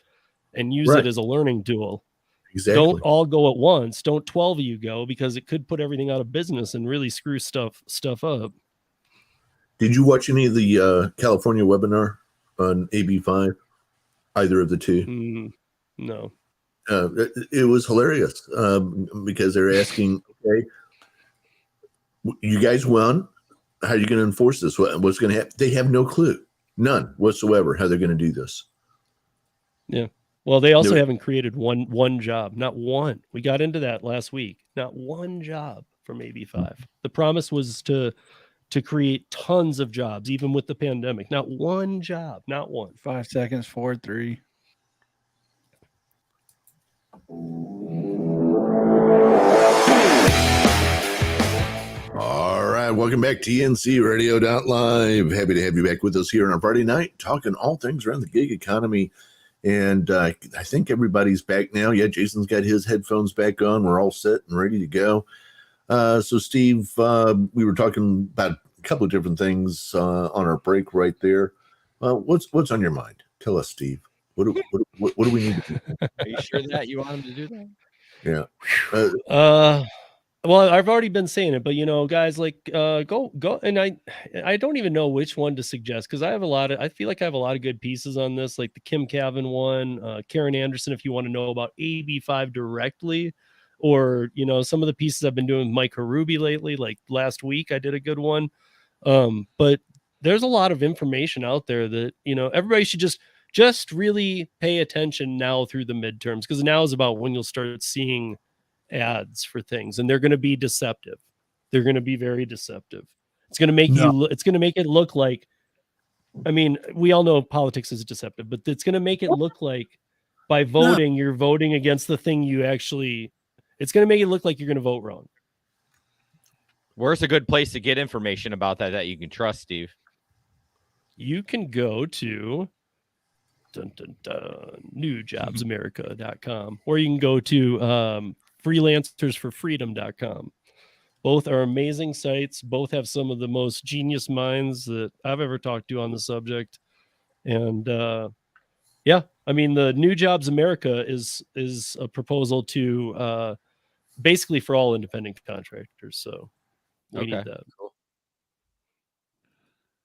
and use it as a learning tool. Exactly. Don't all go at once. Don't 12 of you go, because it could put everything out of business and really screw stuff up. Did you watch any of the California webinar on AB5? Either of the two? No. It was hilarious because they're asking, okay, you guys won. How are you going to enforce this? What's going to happen? They have no clue. None whatsoever how they're going to do this. Yeah. Well, they also haven't created one job. Not one. We got into that last week. Not one job from AB5. The promise was to create tons of jobs, even with the pandemic. Not one job. Not one. 5 seconds, 4, 3. All right, welcome back, TNCradio.live. Happy to have you back with us here on our Friday night, talking all things around the gig economy. And I think everybody's back now. Yeah, Jason's got his headphones back on. We're all set and ready to go. So, Steve, we were talking about a couple of different things on our break right there. What's on your mind? Tell us, Steve. What do we need to do? Are you sure that you want him to do that? Yeah. Well, I've already been saying it, but guys, like go, and I don't even know which one to suggest, because I feel like I have a lot of good pieces on this, like the Kim Cavan one, Karen Anderson, if you want to know about AB5 directly, or some of the pieces I've been doing with Mike Harubi lately. Like last week, I did a good one. But there's a lot of information out there that everybody should just just really pay attention now through the midterms, because now is about when you'll start seeing ads for things, and they're going to be deceptive. They're going to be very deceptive. It's going to make it's going to make it look like, I mean, we all know politics is deceptive, but it's going to make it look like by voting, you're voting against the thing you actually, it's going to make it look like you're going to vote wrong. Where's a good place to get information about that you can trust, Steve? You can go to newjobsamerica.com, or you can go to freelancersforfreedom.com. Both are amazing sites. Both have some of the most genius minds that I've ever talked to on the subject. And yeah, I mean, the New Jobs America is a proposal to basically for all independent contractors. So we need that. Cool.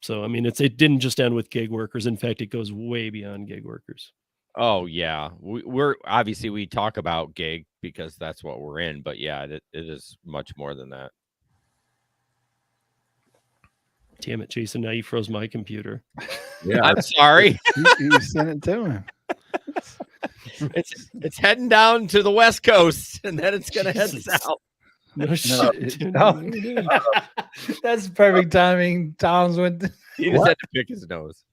So, I mean, it didn't just end with gig workers. In fact, it goes way beyond gig workers. Oh, yeah. We're obviously, we talk about gig because that's what we're in. But yeah, it is much more than that. Damn it, Jason. Now you froze my computer. Yeah. I'm sorry. You sent it to him. It's heading down to the West Coast, and then it's going to head south. No shit. That's perfect timing. Tom's went. He just had to pick his nose.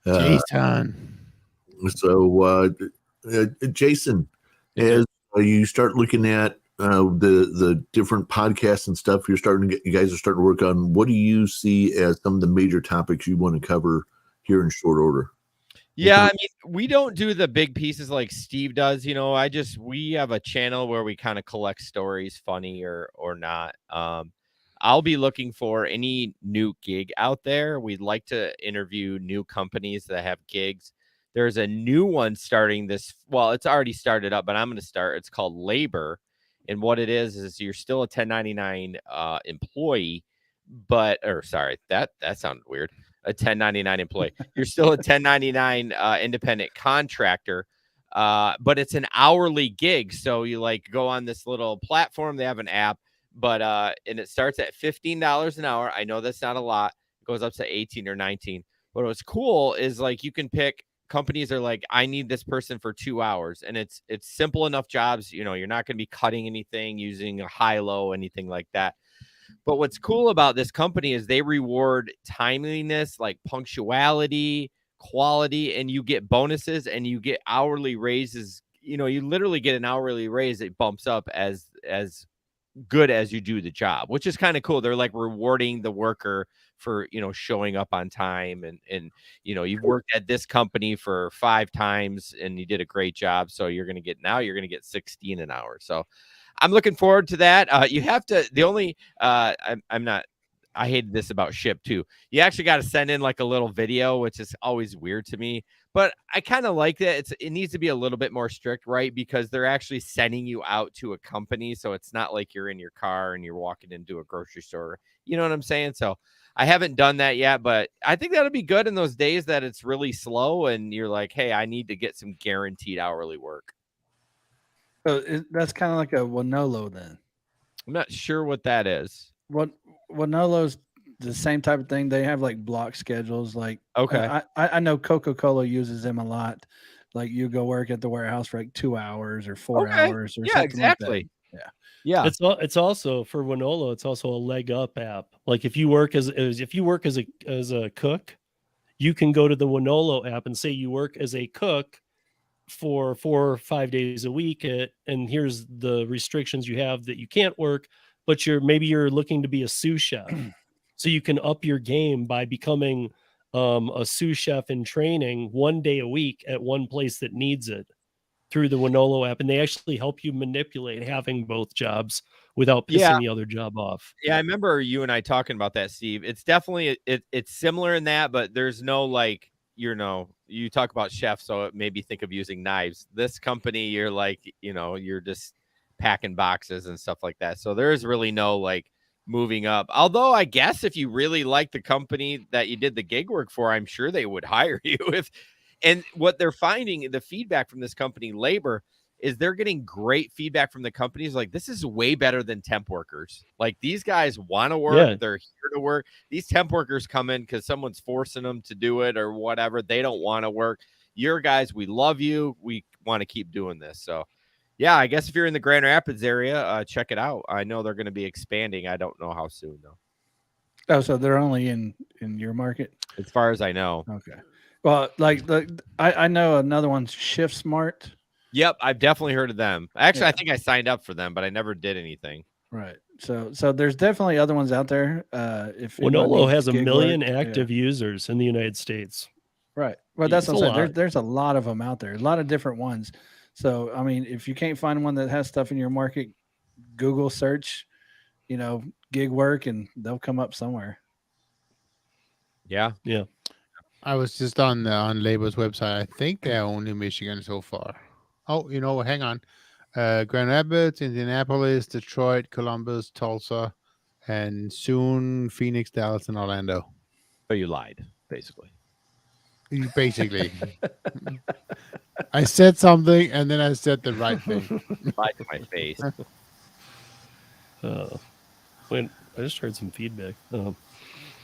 Jason. So, Jason, as you start looking at the different podcasts and stuff you guys are starting to work on, what do you see as some of the major topics you want to cover here in short order? Yeah, I mean, we don't do the big pieces like Steve does. You know, we have a channel where we kind of collect stories, funny or not. I'll be looking for any new gig out there. We'd like to interview new companies that have gigs. There's a new one starting this. Well, it's already started up, but I'm going to start. It's called Labor. And what it is you're still a 1099 employee, that sounded weird. A 1099 employee. You're still a 1099 independent contractor, but it's an hourly gig. So you like go on this little platform. They have an app, but and it starts at $15 an hour. I know that's not a lot. It goes up to 18 or 19. But what's cool is like you can pick. Companies are like, I need this person for 2 hours, and it's simple enough jobs. You know, you're not going to be cutting anything, using a high-low, anything like that. But what's cool about this company is they reward timeliness, like punctuality, quality, and you get bonuses and you get hourly raises. You know, you literally get an hourly raise. It bumps up as good as you do the job, which is kind of cool. They're like rewarding the worker for, you know, showing up on time and, you know, you've worked at this company for 5 times and you did a great job. So you're going to get 16 an hour. So I'm looking forward to that. You have to, I hated this about Ship too. You actually got to send in like a little video, which is always weird to me, but I kind of like that. It needs to be a little bit more strict, right? Because they're actually sending you out to a company. So it's not like you're in your car and you're walking into a grocery store. You know what I'm saying? So I haven't done that yet, but I think that'll be good in those days that it's really slow and you're like, hey, I need to get some guaranteed hourly work. So that's kind of like a Wonolo then. I'm not sure what that is. Wonolo's the same type of thing. They have like block schedules. Like, okay, I know Coca-Cola uses them a lot. Like you go work at the warehouse for like 2 hours or 4 hours or something exactly. Like that. Yeah. It's also for Wonolo. It's also a leg up app. Like if you work as a cook, you can go to the Wonolo app and say you work as a cook for 4 or 5 days a week, and here's the restrictions you have that you can't work, but you're looking to be a sous chef. So you can up your game by becoming a sous chef in training 1 day a week at one place that needs it through the Wonolo app. And they actually help you manipulate having both jobs without pissing the other job off. Yeah, I remember you and I talking about that, Steve. It's definitely it's similar in that, but there's no like, you know, you talk about chefs, so it made me think of using knives. This company, you're like, you know, you're just packing boxes and stuff like that. So there's really no like moving up. Although I guess if you really like the company that you did the gig work for, I'm sure they would hire you. And what they're finding, the feedback from this company, Labor, is they're getting great feedback from the companies. Like, this is way better than temp workers. Like, these guys want to work. Yeah. They're here to work. These temp workers come in because someone's forcing them to do it or whatever. They don't want to work. Your guys, we love you. We want to keep doing this. So, yeah, I guess if you're in the Grand Rapids area, check it out. I know they're going to be expanding. I don't know how soon, though. Oh, so they're only in your market? As far as I know. Okay. Well, like I know another one's Shift Smart. Yep, I've definitely heard of them. Actually, Yeah. I think I signed up for them, but I never did anything. Right. So there's definitely other ones out there. If Winolo has 1 million work, active users in the United States. Right. Well, that's It's what a I'm saying. lot. There's a lot of them out there, a lot of different ones. So, I mean, if you can't find one that has stuff in your market, Google search, gig work, and they'll come up somewhere. Yeah. Yeah. I was just on Labor's website. I think they're only Michigan so far. Oh, hang on. Grand Rapids, Indianapolis, Detroit, Columbus, Tulsa, and soon Phoenix, Dallas, and Orlando. But you lied, basically. Basically. I said something and then I said the right thing. Lied to my face. When I just heard some feedback.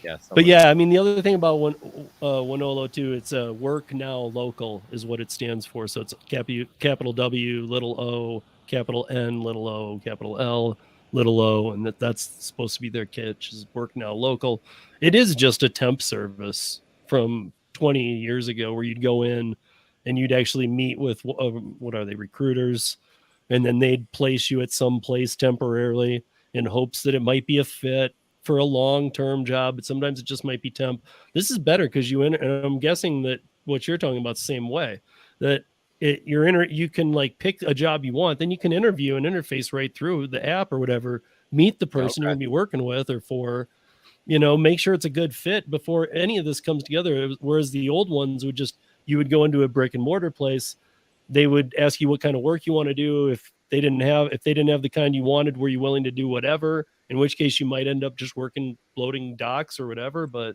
Yes. But yeah, I mean, the other thing about Winolo too, it's work now local is what it stands for. So it's capital W, little o, capital N, little o, capital L, little o, and that's supposed to be their catch is work now local. It is just a temp service from 20 years ago where you'd go in and you'd actually meet with what are they, recruiters, and then they'd place you at some place temporarily in hopes that it might be a fit for a long-term job, but sometimes it just might be temp. This is better because and I'm guessing that what you're talking about is the same way, that you can like pick a job you want, then you can interview and interface right through the app or whatever, meet the person you're gonna be working with or for, make sure it's a good fit before any of this comes together. Whereas the old ones you would go into a brick and mortar place, they would ask you what kind of work you want to do. If they didn't have the kind you wanted, were you willing to do whatever? In which case you might end up just working loading docks or whatever. But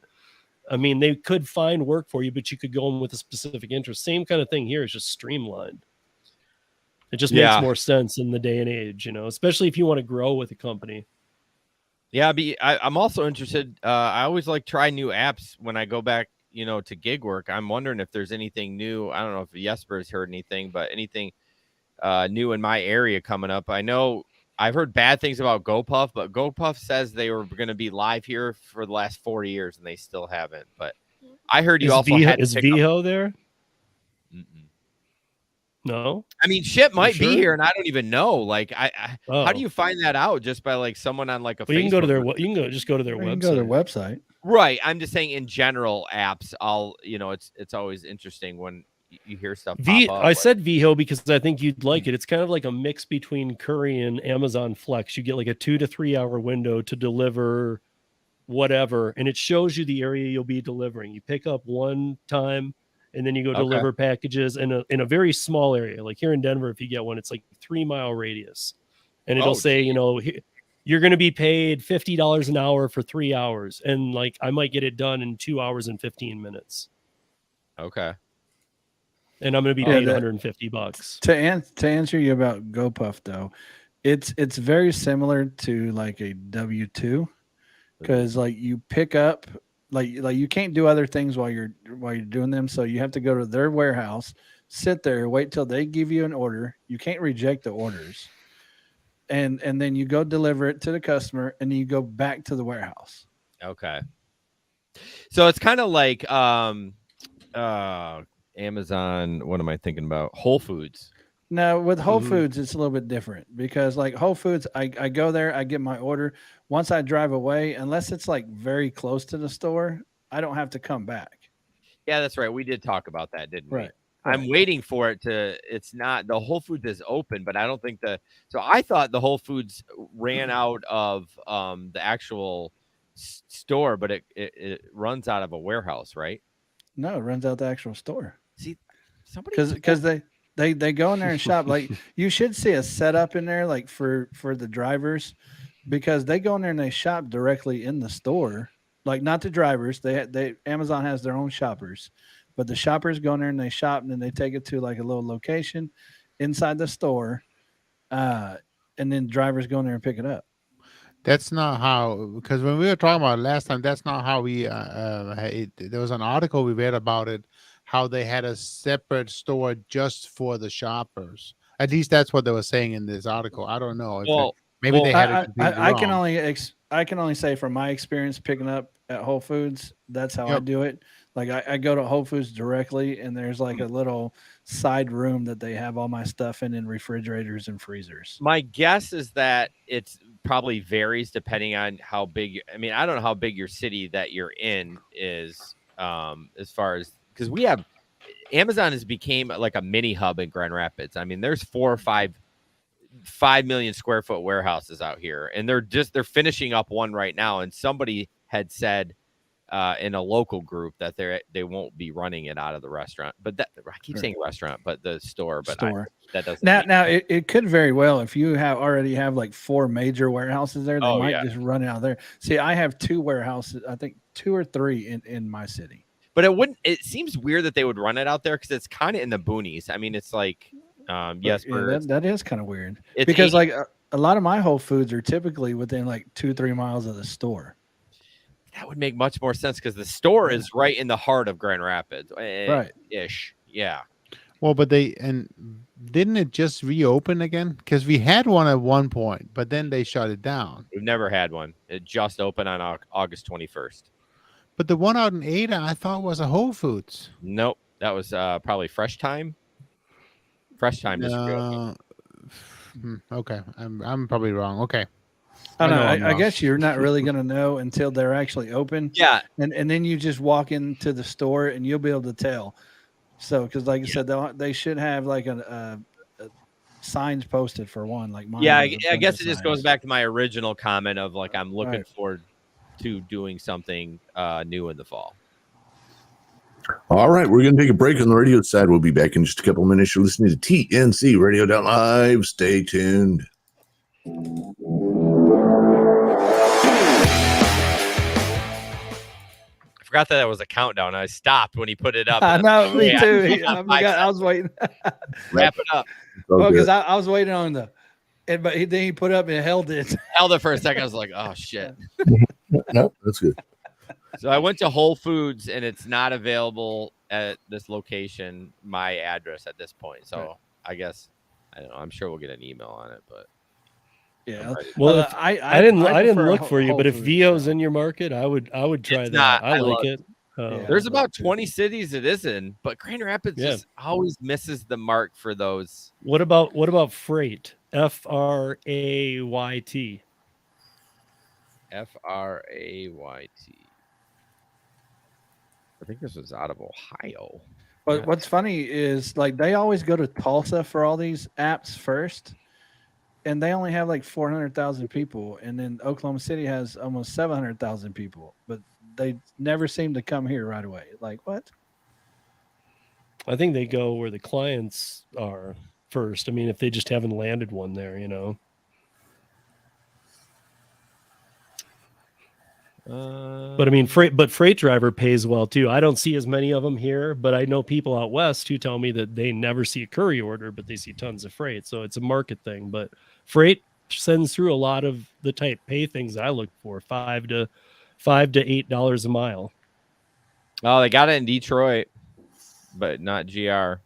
I mean, they could find work for you, but you could go in with a specific interest. Same kind of thing here. It's just streamlined. It just makes more sense in the day and age, especially if you want to grow with a company. Yeah, I'm also interested. I always like try new apps when I go back, to gig work. I'm wondering if there's anything new. I don't know if Jesper has heard anything, but anything new in my area coming up. I know I've heard bad things about GoPuff, but GoPuff says they were going to be live here for the last 4 years, and they still haven't. But I heard you also had is Viho there? Mm-mm. No. I mean, shit might be sure? here, and I don't even know. Like, how do you find that out? Just by like someone on like a. Well, Facebook you can go to their. group? You can just go to their website. You can go to their website. Right. I'm just saying, in general, apps. It's always interesting when you hear stuff. I said Viho because I think you'd like it. It's kind of like a mix between Curry and Amazon Flex. You get like a 2 to 3 hour window to deliver whatever, and it shows you the area you'll be delivering. You pick up one time, and then you go deliver packages in a very small area. Like here in Denver, if you get one, it's like 3 mile radius, and it'll say, you're going to be paid $50 an hour for 3 hours, and like I might get it done in 2 hours and 15 minutes. Okay. And I'm going to be paid $150. To answer you about GoPuff though, it's very similar to like a W-2 because like you pick up like you can't do other things while you're doing them, so you have to go to their warehouse, sit there, wait till they give you an order. You can't reject the orders, and then you go deliver it to the customer, and then you go back to the warehouse. Okay. So it's kind of like Amazon, what am I thinking about? Whole Foods. No, with Whole Foods, it's a little bit different because like Whole Foods, I go there, I get my order. Once I drive away, unless it's like very close to the store, I don't have to come back. Yeah, that's right. We did talk about that, didn't we? Right. I'm waiting for it it's not, the Whole Foods is open, but I don't think so I thought the Whole Foods ran out of the actual store, but it runs out of a warehouse, right? No, it runs out the actual store. See, somebody because they go in there and shop. Like you should see a setup in there like for the drivers, because they go in there and they shop directly in the store. Like not the drivers. They Amazon has their own shoppers, but the shoppers go in there and they shop, and then they take it to like a little location, inside the store, and then drivers go in there and pick it up. That's not how, because when we were talking about it last time, that's not how we. There was an article we read about it, how they had a separate store just for the shoppers. At least that's what they were saying in this article. I don't know if maybe they had it completely I wrong. I can only say from my experience picking up at Whole Foods, that's how I do it. Like I go to Whole Foods directly, and there's like a little side room that they have all my stuff in refrigerators and freezers. My guess is that it's probably varies depending on how big. I mean, I don't know how big your city that you're in is, as far as, because we have Amazon has became like a mini hub in Grand Rapids. I mean, there's 4 or 5 million square foot warehouses out here, and they're finishing up one right now. And somebody had said in a local group that they won't be running it out of the restaurant, but that I keep saying restaurant, but the store, but that doesn't. Now it could very well, if you already have like 4 major warehouses there, they might just run it out there. See, I have 2 warehouses, I think 2 or 3 in my city. But it seems weird that they would run it out there because it's kind of in the boonies. I mean, it's like, that is kind of weird because like a lot of my Whole Foods are typically within like 2-3 miles of the store. That would make much more sense because the store is right in the heart of Grand Rapids, right? Ish, yeah. Well, but didn't it just reopen again? Because we had one at one point, but then they shut it down. We've never had one. It just opened on August 21st. But the one out in Ada, I thought was a Whole Foods. Nope, that was probably Fresh Time. Fresh Time just reopened. Okay, I'm probably wrong. Okay. I don't know. I guess you're not really going to know until they're actually open. Yeah. And then you just walk into the store and you'll be able to tell. So, because like I said, they should have like a signs posted for one. Like mine. Yeah, I guess it just goes back to my original comment of like I'm looking forward to doing something new in the fall. All right, we're going to take a break on the radio side. We'll be back in just a couple of minutes. You're listening to TNCradio.live. Stay tuned. I forgot that was a countdown. I stopped when he put it up. I know, me too. I was waiting. Wrap it up. Well, because I was waiting on then he put up and held it. Held it for a second. I was like, oh shit. No, that's good. So I went to Whole Foods and it's not available at this location, my address at this point. So I guess I don't know. I'm sure we'll get an email on it, but yeah. Well, I didn't look for you, but if VO's in your market, I would try it's that. Not, I like it. There's about 20 cities it is in, but Grand Rapids just always misses the mark for those. What about freight? FRAYT. FRAYT. I think this was out of Ohio. But what's funny is like they always go to Tulsa for all these apps first, and they only have like 400,000 people, and then Oklahoma City has almost 700,000 people, but they never seem to come here right away. Like what? I think they go where the clients are first. I mean, if they just haven't landed one there, you know. But I mean, Freight Driver pays well too. I don't see as many of them here, but I know people out west who tell me that they never see a courier order, but they see tons of freight. So it's a market thing. But Freight sends through a lot of the type pay things I look for, $5 to $8 a mile. Oh, they got it in Detroit, but not GR.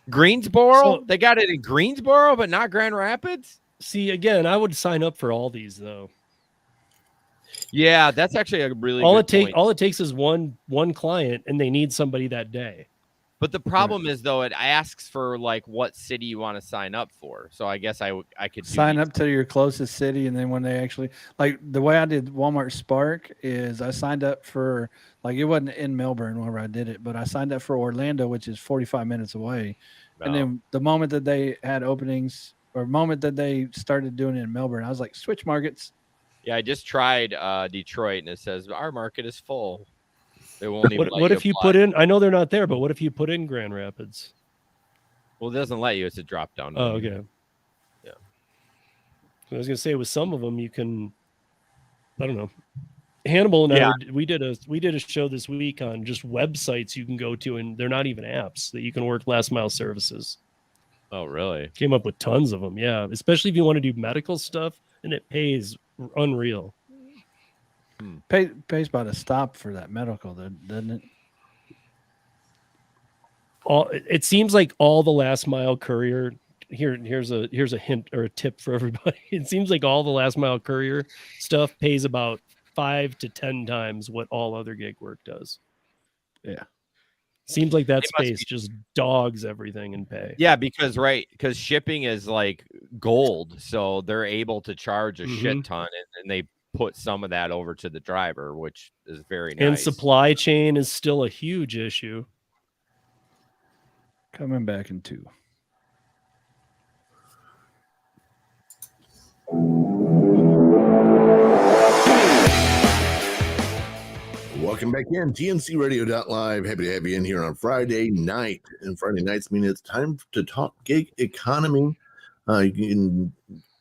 Greensboro? They got it in Greensboro, but not Grand Rapids? See, again, I would sign up for all these though. Yeah, that's actually a really all good point. All it takes is one client, and they need somebody that day. But the problem is, though, it asks for like what city you want to sign up for. So I guess I could sign up to your closest city, and then when they actually like the way I did Walmart Spark is I signed up for like it wasn't in Melbourne whenever I did it, but I signed up for Orlando, which is 45 minutes away. No. And then the moment that they had openings or moment that they started doing it in Melbourne, I was like, switch markets. Yeah, I just tried Detroit, and it says our market is full. They won't even. What if you put in? I know they're not there, but what if you put in Grand Rapids? Well, it doesn't let you. It's a drop down. Oh, okay. Yeah. I was gonna say with some of them you can. I don't know. Hannibal and I we did a show this week on just websites you can go to, and they're not even apps that you can work last mile services. Oh, really? Came up with tons of them. Yeah, especially if you want to do medical stuff, and it pays unreal. Pays about a stop for that medical, doesn't it? It seems like all the last mile courier. Here's a hint or a tip for everybody. It seems like all the last mile courier stuff pays about 5 to 10 times what all other gig work does. Yeah. Seems like that space just dogs everything in pay. Yeah, because shipping is like gold, so they're able to charge a shit ton, and they put some of that over to the driver, which is very nice. And supply chain is still a huge issue. Coming back in 2. Welcome back in. TNCradio.live. Happy to have you in here on Friday night. And Friday nights mean it's time to talk gig economy. You can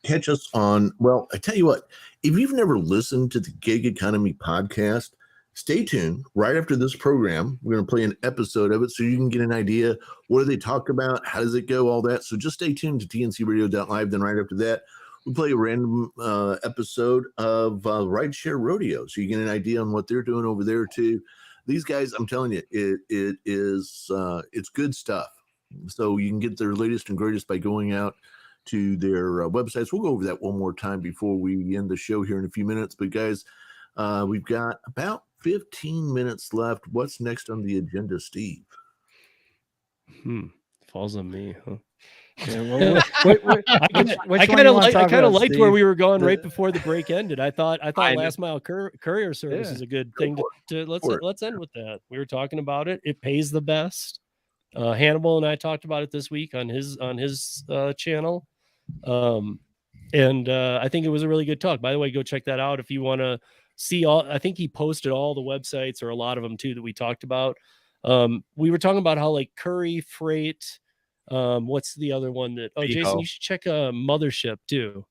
catch us on, well, I tell you what, if you've never listened to the Gig Economy podcast, stay tuned. Right after this program, we're going to play an episode of it so you can get an idea. What do they talk about? How does it go? All that. So just stay tuned to TNCradio.live. Then right after that, we play a random episode of Rideshare Rodeo, so you get an idea on what they're doing over there too. These guys, I'm telling you, it's good stuff. So you can get their latest and greatest by going out to their websites. We'll go over that one more time before we end the show here in a few minutes. But guys, we've got about 15 minutes left. What's next on the agenda, Steve? Falls on me, huh? Yeah, well, I kind of liked where we were going right before the break ended. I thought last mile courier service is a good thing to let's end with that. We were talking about it. It pays the best. Hannibal and I talked about it this week on his channel. And I think it was a really good talk. By the way, go check that out if you want to see all. I think he posted all the websites, or a lot of them too, that we talked about. We were talking about how like Curry Freight. What's the other one that? Oh, Jason, you should check Mothership too.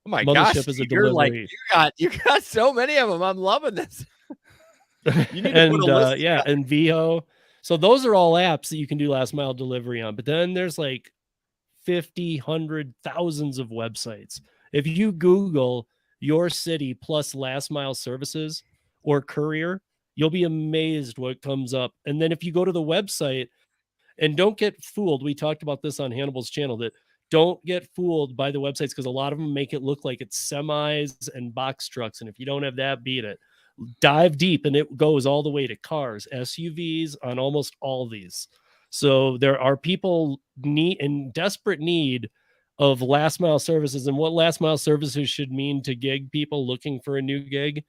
Oh my Mothership gosh, is a you're delivery. Like you got so many of them. I'm loving this. You need to put a list and VO. So those are all apps that you can do last mile delivery on. But then there's like 50, 100, thousands of websites. If you Google your city plus last mile services or courier, you'll be amazed what comes up. And then if you go to the website, and don't get fooled. We talked about this on Hannibal's channel, that don't get fooled by the websites, because a lot of them make it look like it's semis and box trucks. And if you don't have that, beat it. Dive deep, and it goes all the way to cars, SUVs on almost all these. So there are people in desperate need of last mile services. And what last mile services should mean to gig people looking for a new gig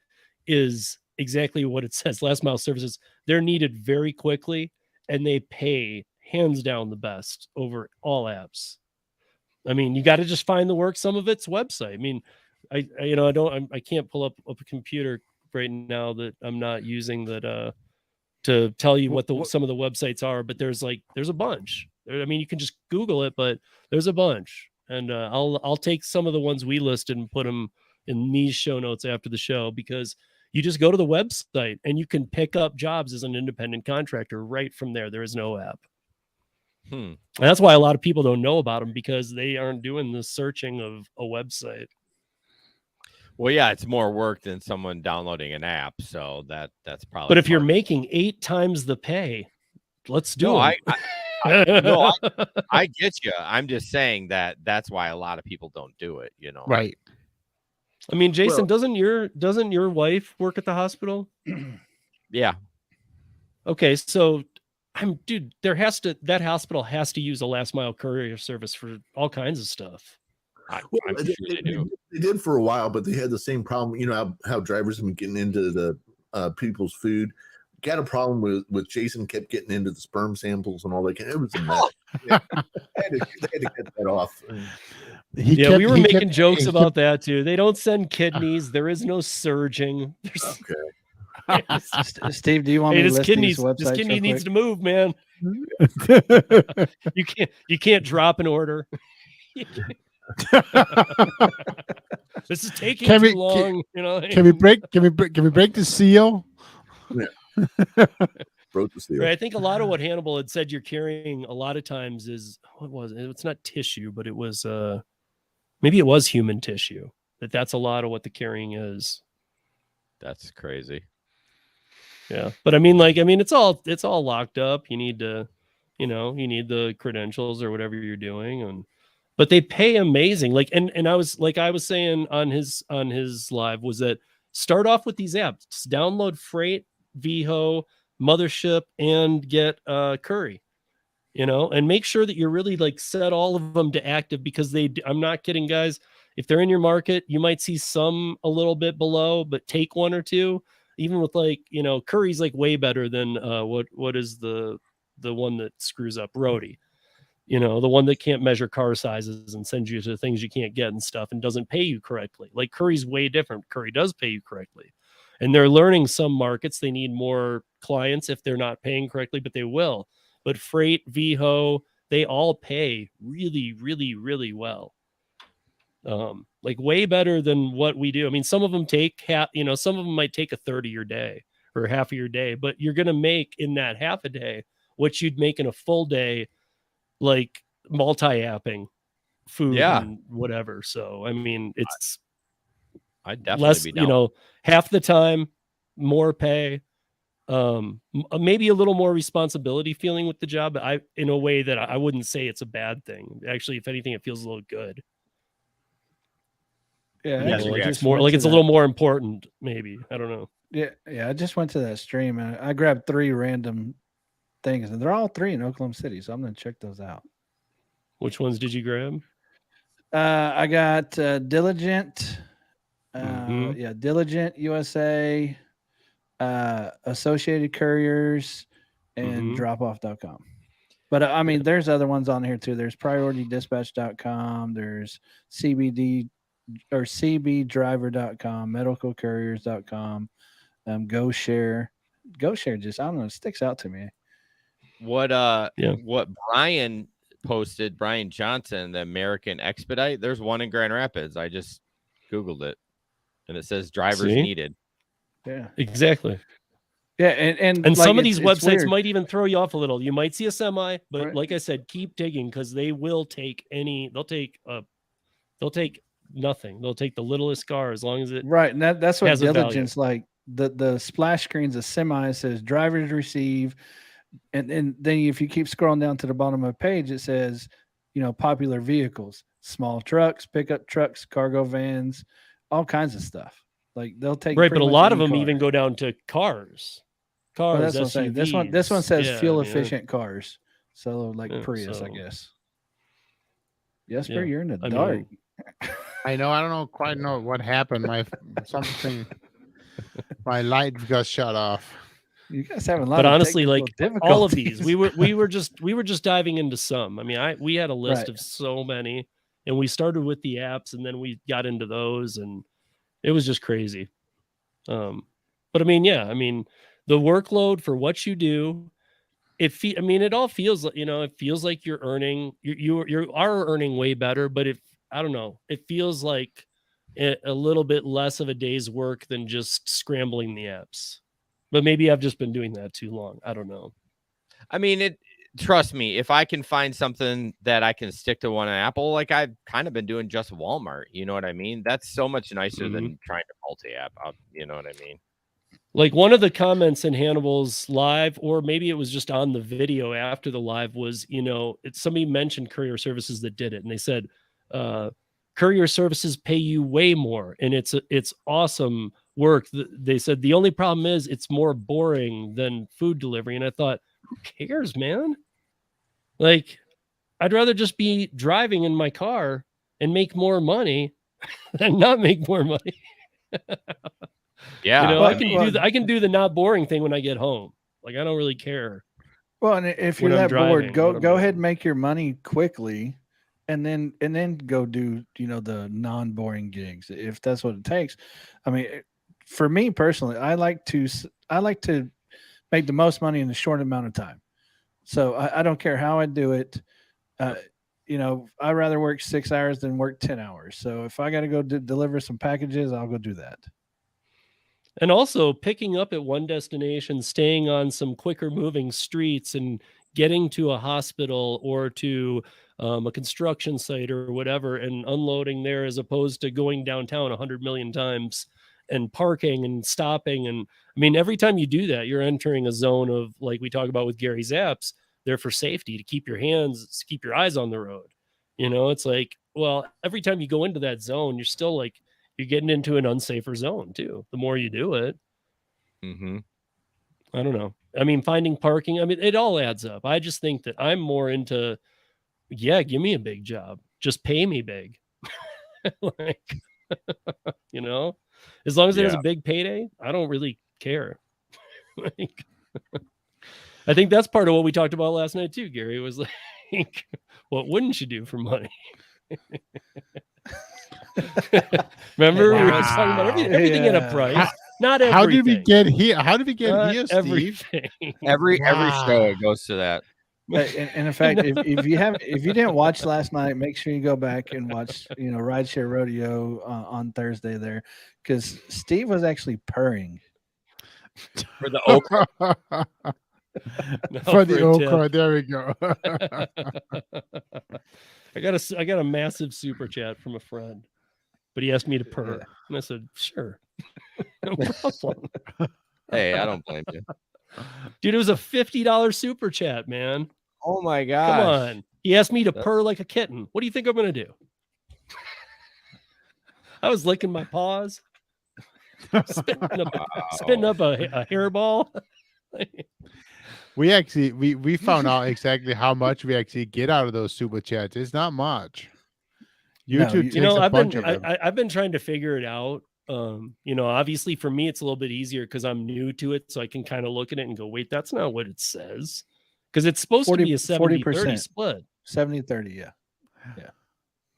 is exactly what it says. Last mile services, they're needed very quickly, and they pay hands down the best over all apps. I mean, you got to just find the work. Some of it's website. I mean, I can't pull up a computer right now that I'm not using that to tell you what some of the websites are, but there's a bunch. I mean, you can just Google it, but there's a bunch. And I'll take some of the ones we listed and put them in these show notes after the show, because you just go to the website and you can pick up jobs as an independent contractor right from there. There is no app. And that's why a lot of people don't know about them, because they aren't doing the searching of a website. Well, yeah, it's more work than someone downloading an app, so that's probably. But if you're making 8 times the pay, let's do it. I get you. I'm just saying that's why a lot of people don't do it. Right. I mean, Jason, doesn't your wife work at the hospital? Yeah. Okay, so that hospital has to use a last mile courier service for all kinds of stuff. They did for a while, but they had the same problem. You know how drivers have been getting into the people's food. Got a problem with Jason kept getting into the sperm samples and all that. It was a mess. I had to get that off. We were making jokes about that too. They don't send kidneys. There is no surging. Okay. Steve, do you want me to list these websites? This kidney needs to move, man. You can't drop an order. This is taking too long. Can we break the seal? Yeah. broke the seal. Right, I think a lot of what Hannibal had said you're carrying a lot of times is, what was it? It's not tissue, but it was maybe it was human tissue. That's a lot of what the carrying is. That's crazy. Yeah, but I mean, it's all locked up. You need to, you need the credentials or whatever you're doing, but they pay amazing. Like, and I was saying on his live was that start off with these apps, just download Freight, VHO, Mothership, and get Curry, and make sure that you're really like set all of them to active, because I'm not kidding, guys. If they're in your market, you might see some a little bit below, but take one or two. Even with Curry's like way better than what is the one that screws up, Rody, the one that can't measure car sizes and sends you to things you can't get and stuff and doesn't pay you correctly. Like Curry's way different. Curry does pay you correctly, and they're learning some markets they need more clients if they're not paying correctly, but they will. But Freight, VHO, they all pay really, really, really well. Like way better than what we do. I mean, some of them take some of them might take a third of your day or half of your day, but you're going to make in that half a day what you'd make in a full day, like multi-apping food and whatever. So, I mean, I'd definitely less, be down. half the time, more pay, maybe a little more responsibility feeling with the job. But in a way that I wouldn't say it's a bad thing. Actually, if anything, it feels a little good. Yeah, it's more like it's a little more important, maybe. I don't know. Yeah. I just went to that stream and I grabbed 3 random things, and they're all 3 in Oklahoma City. So I'm gonna check those out. Which ones did you grab? I got Diligent, Diligent USA, Associated Couriers, and dropoff.com. But I mean, there's other ones on here too. There's PriorityDispatch.com. There's CBDriver.com, medicalcouriers.com, GoShare. GoShare just, I don't know, it sticks out to me. What Brian posted, Brian Johnson, the American Expedite, there's one in Grand Rapids. I just Googled it and it says drivers needed. Yeah, exactly. Yeah, and like, some of these websites might even throw you off a little. You might see a semi, but right. Like I said, keep digging, because they will take they'll take nothing. They'll take the littlest car as long as it right. And that's what Diligence, like the splash screens of semi says drivers receive, and then if you keep scrolling down to the bottom of the page, it says, popular vehicles, small trucks, pickup trucks, cargo vans, all kinds of stuff. Like they'll take but a lot of them even go down to cars. Well, that's what I'm saying. This one says fuel efficient cars. So like Prius, I guess. Jesper, you're in the dark. I know. I don't quite know what happened. My light got shut off. You guys have a lot. But of honestly, like all of these, we were just diving into some. I mean, we had a list of so many, and we started with the apps, and then we got into those, and it was just crazy. But I mean, the workload for what you do, it all feels like, it feels like you're earning, you are earning way better, but I don't know, it feels like a little bit less of a day's work than just scrambling the apps. But maybe I've just been doing that too long. I don't know. I mean, trust me, if I can find something that I can stick to one Apple, like I've kind of been doing just Walmart, you know what I mean? That's so much nicer than trying to multi-app, you know what I mean? Like one of the comments in Hannibal's live, or maybe it was just on the video after the live, was, somebody mentioned courier services that did it. And they said, courier services pay you way more. And it's awesome work. They said the only problem is it's more boring than food delivery. And I thought, who cares, man? Like, I'd rather just be driving in my car and make more money than not make more money. Yeah, I can do the not boring thing when I get home. Like, I don't really care. Well, and if you're that bored, go ahead and make your money quickly, and then go do the non-boring gigs if that's what it takes. I mean, for me personally, I like to make the most money in a short amount of time. So I don't care how I do it. I'd rather work 6 hours than work 10 hours. So if I got to go deliver some packages, I'll go do that. And also picking up at one destination, staying on some quicker moving streets and getting to a hospital or to a construction site or whatever and unloading there as opposed to going downtown 100 million times and parking and stopping. And I mean, every time you do that, you're entering a zone of, like we talk about with Gary Zapps, there for safety, to keep your eyes on the road. You know, it's like, well, every time you go into that zone, you're still like, you're getting into an unsafer zone too. The more you do it. Mm-hmm. I don't know. I mean, finding parking, I mean, it all adds up. I just think that I'm more into, give me a big job. Just pay me big. Like, you know, as long as it has a big payday, I don't really care. Like, I think that's part of what we talked about last night too, Gary, was like, what wouldn't you do for money? Remember, we were talking about everything at a price. Not everything. How did we get here? How did we get here, Steve? Everything. Every show it goes to that. And in fact, if you didn't watch last night, make sure you go back and watch, Rideshare Rodeo on Thursday there, because Steve was actually purring for the okra. For the okra, there we go. I got a massive super chat from a friend, but he asked me to purr, and I said, "Sure, no problem." Hey, I don't blame you, dude. It was a $50 super chat, man. Oh my god! Come on, he asked me to purr like a kitten. What do you think I'm gonna do? I was licking my paws, spitting up a hairball. We found out exactly how much we actually get out of those super chats. It's not much. YouTube takes I've been trying to figure it out. Obviously for me it's a little bit easier because I'm new to it, so I can kind of look at it and go, wait, that's not what it says, because it's supposed to be a 70-30 split. 70-30, yeah,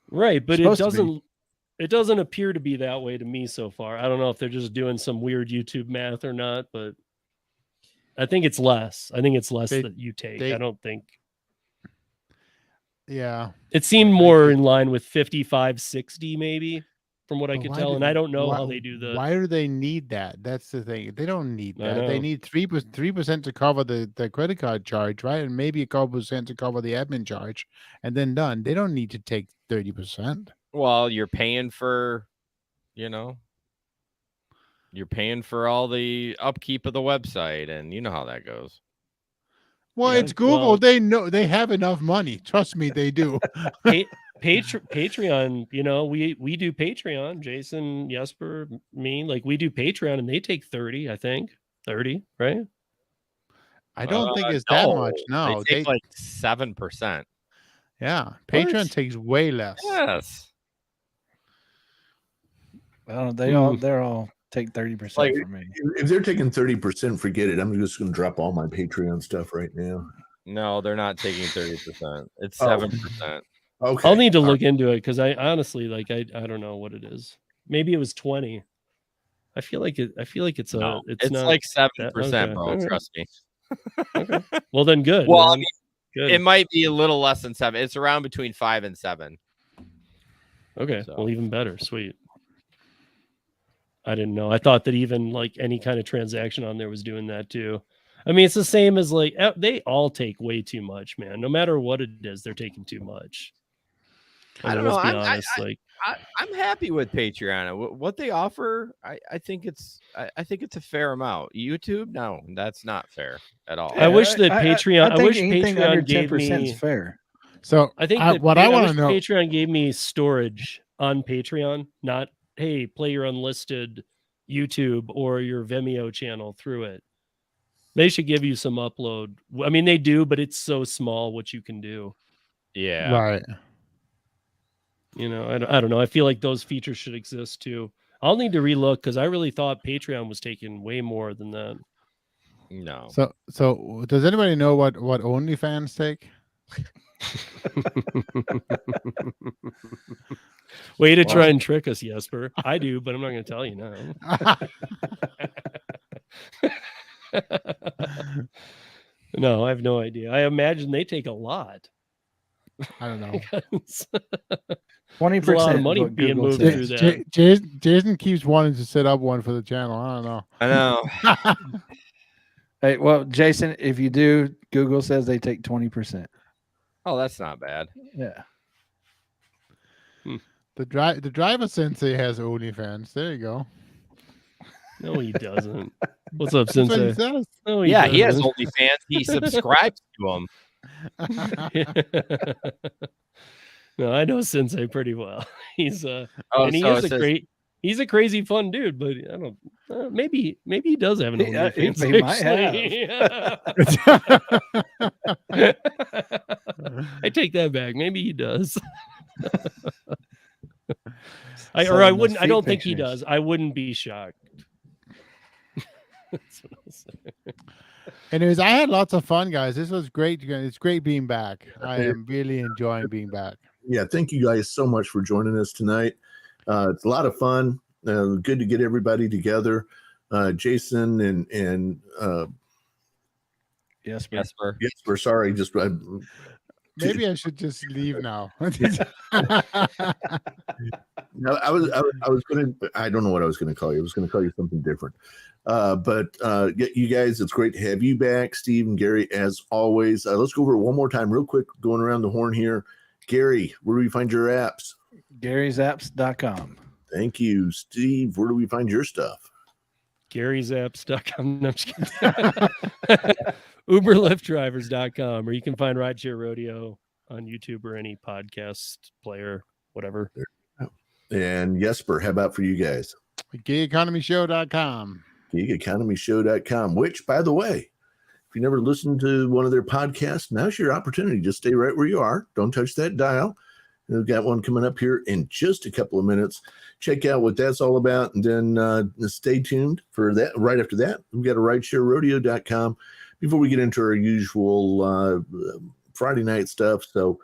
right, but it doesn't appear to be that way to me so far. I don't know if they're just doing some weird YouTube math or not, but I think it's less. I think it's less that you take. I don't think. Yeah. It seemed more in line with 55-60 maybe, from what I could tell. And I don't know how they do the. Why do they need that? That's the thing. They don't need that. They need 3% to cover the credit card charge, right? And maybe a couple percent to cover the admin charge, and then done. They don't need to take 30%. Well, you're paying for, you're paying for all the upkeep of the website, and you know how that goes. Well, it's Google. Well, they know they have enough money. Trust me, they do. Patreon, we do Patreon. Jason, Jesper, me, like we do Patreon, and they take 30, I think. 30, right? I don't think it's that much. No, they take like 7%. Yeah, Patreon takes way less. Yes. Well, they're all take 30% from me. If they're taking 30%, forget it. I'm just going to drop all my Patreon stuff right now. No, they're not taking 30%. It's 7%. Okay, I'll need to look into it because I honestly, I don't know what it is. Maybe it was 20. I feel like it's not like 7%, bro. Okay. Trust me. Okay. Well, then good. Well, I mean, good. It might be a little less than 7. It's around between 5 and 7. Okay. So. Well, even better. Sweet. I didn't know. I thought that even like any kind of transaction on there was doing that too. I mean, it's the same as like they all take way too much, man. No matter what it is, they're taking too much. I don't know. I'm happy with Patreon. What they offer, I think it's a fair amount. YouTube, no, that's not fair at all. I wish that Patreon. I wish Patreon gave me fair. So I think that what I want to know, Patreon gave me storage on Patreon, not hey, play your unlisted YouTube or your Vimeo channel through it. They should give you some upload. I mean, they do, but it's so small what you can do. Yeah. Right. I don't know. I feel like those features should exist too. I'll need to relook because I really thought Patreon was taking way more than that. No. So does anybody know what OnlyFans take? Way to try and trick us, Jesper. I do, but I'm not going to tell you now. No, I have no idea. I imagine they take a lot. I don't know. 20%. There's a lot of money what being Google moved says. through that. Jason keeps wanting to set up one for the channel. I don't know. I know. Hey, well, Jason, if you do, Google says they take 20%. Oh, that's not bad. Yeah. The driver sensei has OnlyFans. There you go. No, he doesn't. What's up, That's what he Sensei? says. No, Yeah, he has doesn't. OnlyFans. He subscribes to them. No, I know Sensei pretty well. He's Oh, and he so is it says- he's a crazy fun dude, but I don't maybe he does have an He OnlyFans. might I take that back. Maybe he does. I Selling those wouldn't. I feet don't think he pictures. does. I wouldn't be shocked. That's what I'll say. Anyways, I had lots of fun, guys. This was great. It's great being back. I am really enjoying being back. Yeah, thank you guys so much for joining us tonight. It's a lot of fun. Good to get everybody together. Jason and Jesper. Jesper, sorry, just Maybe I should just leave now. no, I was gonna. I don't know what I was gonna call you. I was gonna call you something different. But you guys, it's great to have you back, Steve and Gary, as always. Let's go over it one more time, real quick, going around the horn here. Gary, where do we find your apps? Gary'sApps.com. Thank you, Steve. Where do we find your stuff? Gary'sApps.com. No, I'm just kidding. UberLiftDrivers.com, or you can find Rideshare Rodeo on YouTube or any podcast player, whatever. And Jesper, how about for you guys? GigEconomyShow.com. GigEconomyShow.com, which, by the way, if you never listened to one of their podcasts, now's your opportunity. Just stay right where you are. Don't touch that dial. We've got one coming up here in just a couple of minutes. Check out what that's all about, and then stay tuned for that. Right after that, we've got a RideshareRodeo.com before we get into our usual Friday night stuff. So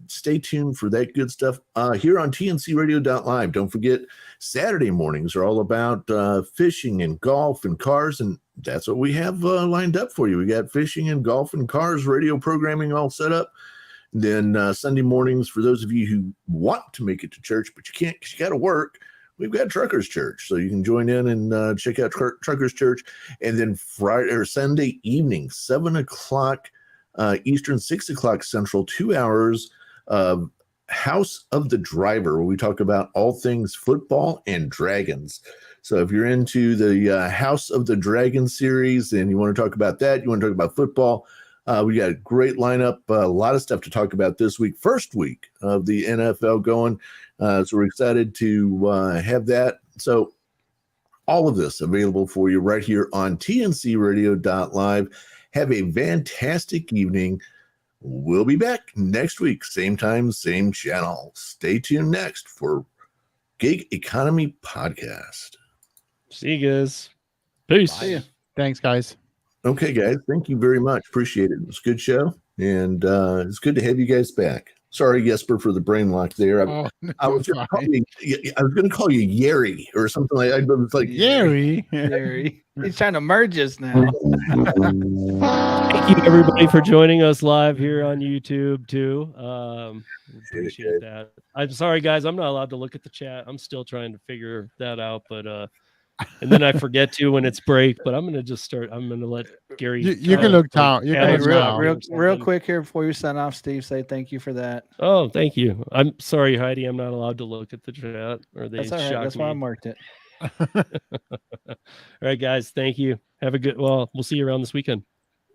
stay tuned for that good stuff here on TNCradio.live. Don't forget, Saturday mornings are all about fishing and golf and cars, and that's what we have lined up for you. We got fishing and golf and cars radio programming all set up. Then Sunday mornings, for those of you who want to make it to church, but you can't because you got to work, we've got Truckers Church. So you can join in and check out Truckers Church. And then Friday or Sunday evening, 7 o'clock Eastern, 6 o'clock Central, 2 hours of House of the Driver, where we talk about all things football and dragons. So if you're into the House of the Dragon series and you want to talk about that, you want to talk about football, we got a great lineup, a lot of stuff to talk about this week, first week of the NFL going. So we're excited to have that. So all of this available for you right here on TNCradio.live. Have a fantastic evening. We'll be back next week, same time, same channel. Stay tuned next for Gig Economy Podcast. See you guys. Peace. See ya. Thanks, guys. Okay, guys. Thank you very much. Appreciate it. It was a good show, and it's good to have you guys back. Sorry, Jesper, for the brain lock there. I was going to call you Yeri or something like that. But it's like Yeri. Gary. He's trying to merge us now. Thank you, everybody, for joining us live here on YouTube, too. Appreciate that. I'm sorry, guys. I'm not allowed to look at the chat. I'm still trying to figure that out, but and then I forget to when it's break, but I'm going to just start. I'm going to let Gary. You can look down. You Hey, can look down. real quick here before you sign off, Steve, say thank you for that. Oh, thank you. I'm sorry, Heidi. I'm not allowed to look at the chat, or they That's all right. shock That's me. why I marked it. All right, guys. Thank you. Have a good. Well, we'll see you around this weekend.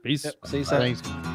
Peace. Yep. See you soon. Thanks.